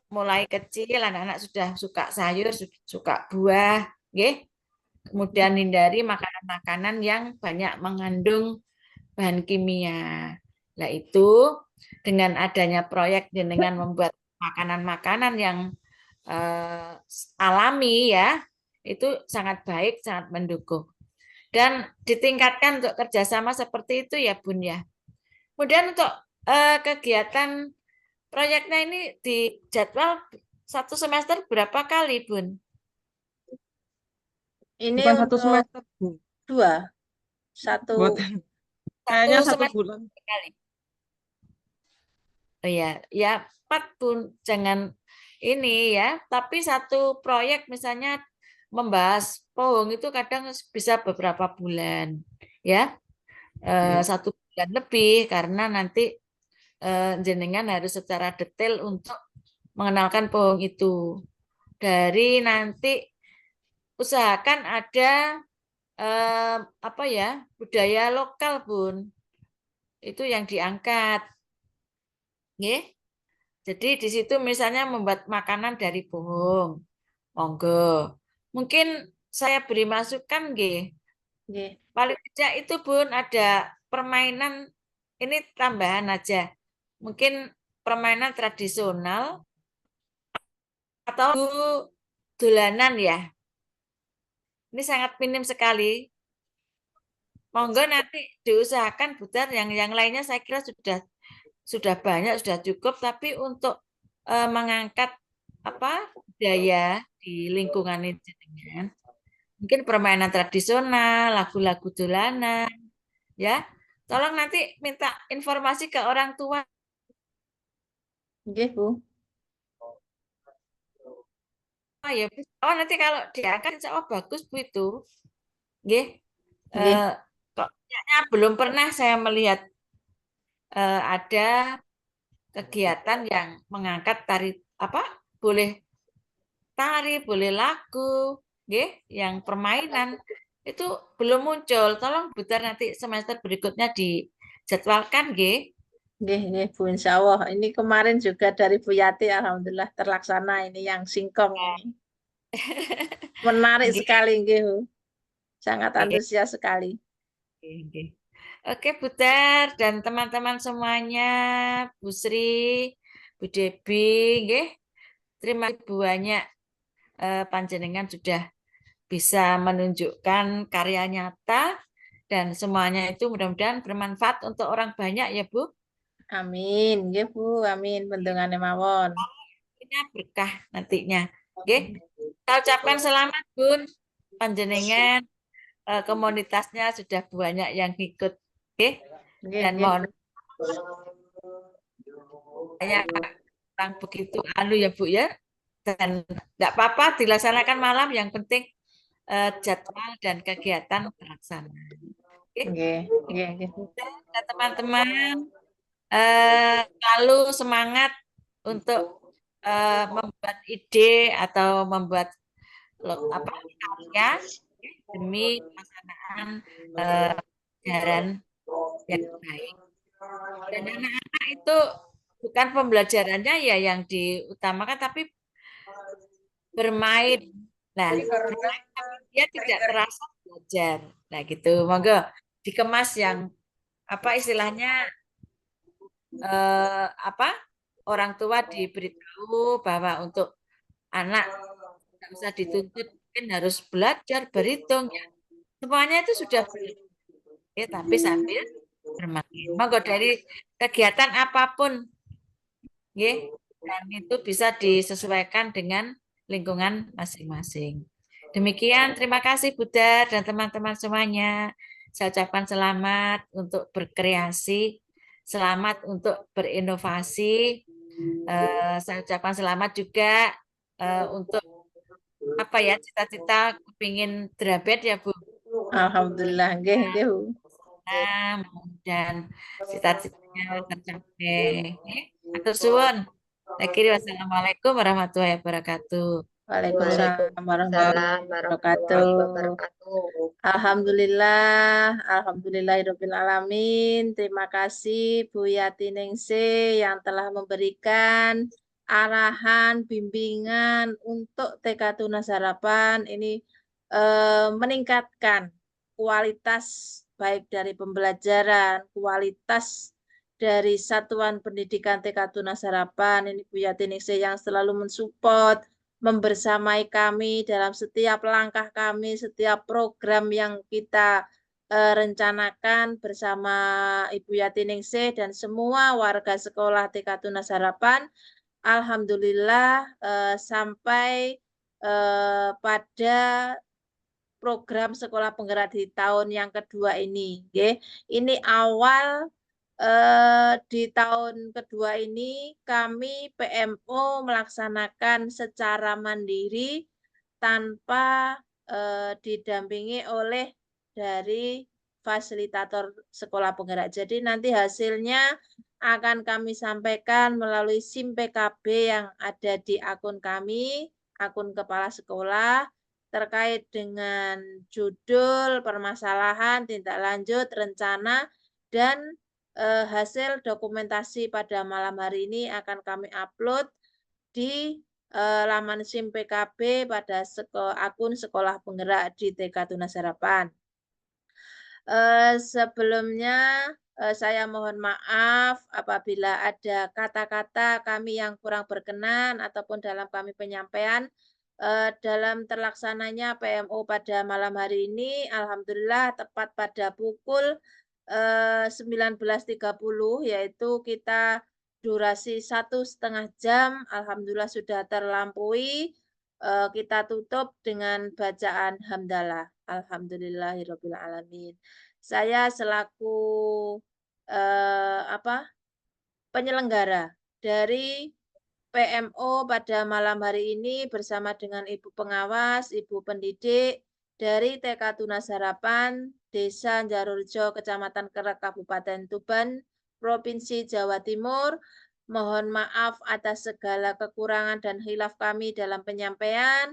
mulai kecil anak-anak sudah suka sayur, suka buah, nggih. Kemudian hindari makanan-makanan yang banyak mengandung bahan kimia. Nah, itu dengan adanya proyek dengan membuat makanan-makanan yang alami ya, itu sangat baik, sangat mendukung. Dan ditingkatkan untuk kerjasama seperti itu ya Bun ya. Kemudian untuk kegiatan proyeknya ini di jadwal satu semester berapa kali Bun? Ini Bukan satu untuk semester, Bu. 2, 1 Buatan. Satu Kayaknya 1 semester bulan. kali. Oh ya, ya 4 Bun, jangan ini ya, tapi satu proyek misalnya membahas pohon itu kadang bisa beberapa bulan ya, 1 bulan lebih karena nanti jenengan harus secara detail untuk mengenalkan pohon itu. Dari nanti usahakan ada apa ya, budaya lokal Bun, itu yang diangkat, nggih. Jadi di situ misalnya membuat makanan dari pohon, monggo. Mungkin saya beri masukan nggih. nggih. Paling tidak itu Bun ada permainan, ini tambahan aja. Mungkin permainan tradisional atau dolanan ya. Ini sangat minim sekali. Monggo nanti diusahakan Butar yang lainnya saya kira sudah banyak, sudah cukup, tapi untuk mengangkat apa budaya di lingkungan ini dengan mungkin permainan tradisional, lagu-lagu dolanan, ya. Tolong nanti minta informasi ke orang tua Nggih, Bu. ya. Oh nanti kalau diangkat insya Allah bagus Bu itu. Nggih. Nggih. Kok kayaknya belum pernah saya melihat ada kegiatan yang mengangkat tari apa? Boleh tari, boleh lagu, nggih, yang permainan itu belum muncul. Tolong Butar nanti semester berikutnya dijadwalkan nggih. Nggih, Bu, insya Allah. Ini kemarin juga dari Bu Yati, alhamdulillah terlaksana ini yang singkong ini. Menarik Nggih, sekali, nggih, Bu. Sangat nggih, antusias sekali. nggih. Oke, Butar dan teman-teman semuanya, Bu Sri, Bu Debi, nggih. Terima kasih banyak panjenengan sudah bisa menunjukkan karya nyata dan semuanya itu mudah-mudahan bermanfaat untuk orang banyak ya, Bu. Amin, nggih, Bu. Amin. Bendungane mawon. Ini berkah nantinya. Oke. Kita ucapkan selamat, Bun. Panjenengan komunitasnya sudah banyak yang ikut. Oke. Nggih, Dan nggih, mohon Bu. saya kurang begitu ya, Bu ya. Dan tidak apa-apa dilaksanakan malam, yang penting jadwal dan kegiatan terlaksana. Oke. Nggih, nggih, nggih, Bu. Dan teman-teman selalu semangat untuk membuat ide atau membuat apa karya demi pelaksanaan pelajaran yang baik. Dan anak-anak itu bukan pembelajarannya ya yang diutamakan, tapi bermain. Nah, bermain tapi dia tidak terasa belajar. Nah, gitu. Monggo dikemas yang apa istilahnya apa orang tua diberitahu bahwa untuk anak tidak usah dituntut mungkin harus belajar berhitung ya. Semuanya itu sudah ya, tapi sambil bermain. Monggo dari kegiatan apapun ya, dan itu bisa disesuaikan dengan lingkungan masing-masing. Demikian, terima kasih Budha dan teman-teman semuanya. Saya ucapkan selamat untuk berkreasi, selamat untuk berinovasi. Saya ucapkan selamat juga untuk apa ya cita-cita kepingin drabet ya Bu. Alhamdulillah, nggih, nggih, Bu. Dan cita-citanya tercapai. Atur suwun. Akhirnya wassalamualaikum warahmatullahi wabarakatuh. Waalaikumsalam warahmatullahi Waalaikumsalam warahmatullahi wabarakatuh. wabarakatuh. Alhamdulillah, alhamdulillahirabbil alamin. Terima kasih Bu Yati Ningsih yang telah memberikan arahan, bimbingan untuk TK Tunas Harapan ini meningkatkan kualitas baik dari pembelajaran, kualitas dari Satuan Pendidikan TK Tunas Harapan. Ini Bu Yati Ningsih yang selalu mensupport, membersamai kami dalam setiap langkah kami, setiap program yang kita rencanakan bersama Ibu Yati Ningsih dan semua warga sekolah TK Tunas Harapan. Alhamdulillah sampai pada program sekolah penggerak di tahun yang kedua ini. Ini awal di tahun kedua ini kami PMO melaksanakan secara mandiri tanpa didampingi oleh dari fasilitator sekolah penggerak. Jadi nanti hasilnya akan kami sampaikan melalui SIM PKB yang ada di akun kami, akun kepala sekolah, terkait dengan judul, permasalahan, tindak lanjut, rencana, dan hasil dokumentasi pada malam hari ini akan kami upload di laman SIM PKB pada akun Sekolah Penggerak di TK Tunas Harapan. Sebelumnya saya mohon maaf apabila ada kata-kata kami yang kurang berkenan ataupun dalam kami penyampaian dalam terlaksananya PMO pada malam hari ini. Alhamdulillah tepat pada pukul 19.30 yaitu kita durasi 1,5 jam. Alhamdulillah sudah terlampaui. Kita tutup dengan bacaan hamdalah. Alhamdulillahirabbil alamin. Saya selaku penyelenggara dari PMO pada malam hari ini bersama dengan Ibu Pengawas, Ibu Pendidik dari TK Tunas Harapan, Desa Jarurjo, Kecamatan Kerak, Kabupaten Tuban, Provinsi Jawa Timur. Mohon maaf atas segala kekurangan dan khilaf kami dalam penyampaian.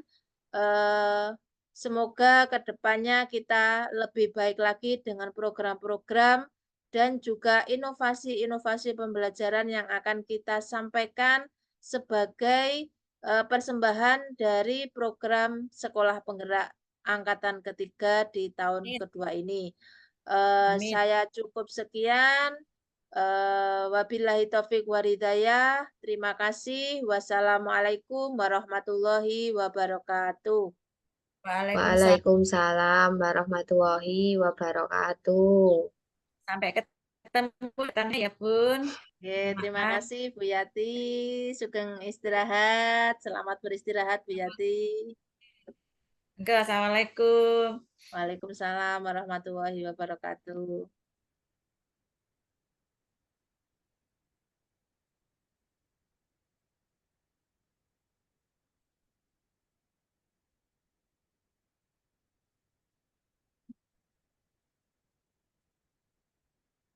Semoga kedepannya kita lebih baik lagi dengan program-program dan juga inovasi-inovasi pembelajaran yang akan kita sampaikan sebagai persembahan dari program Sekolah Penggerak Angkatan Ketiga di tahun Amin. kedua ini. Amin. Saya cukup sekian. Wabillahi taufik walhidayah. Terima kasih. Wassalamualaikum warahmatullahi wabarakatuh. Waalaikumsalam. Waalaikumsalam warahmatullahi wabarakatuh. Sampai ketemu ya, Bun. Oke, terima Maaf. kasih Bu Yati. Sugeng istirahat. Selamat beristirahat Bu Yati. Assalamualaikum. Waalaikumsalam warahmatullahi wabarakatuh.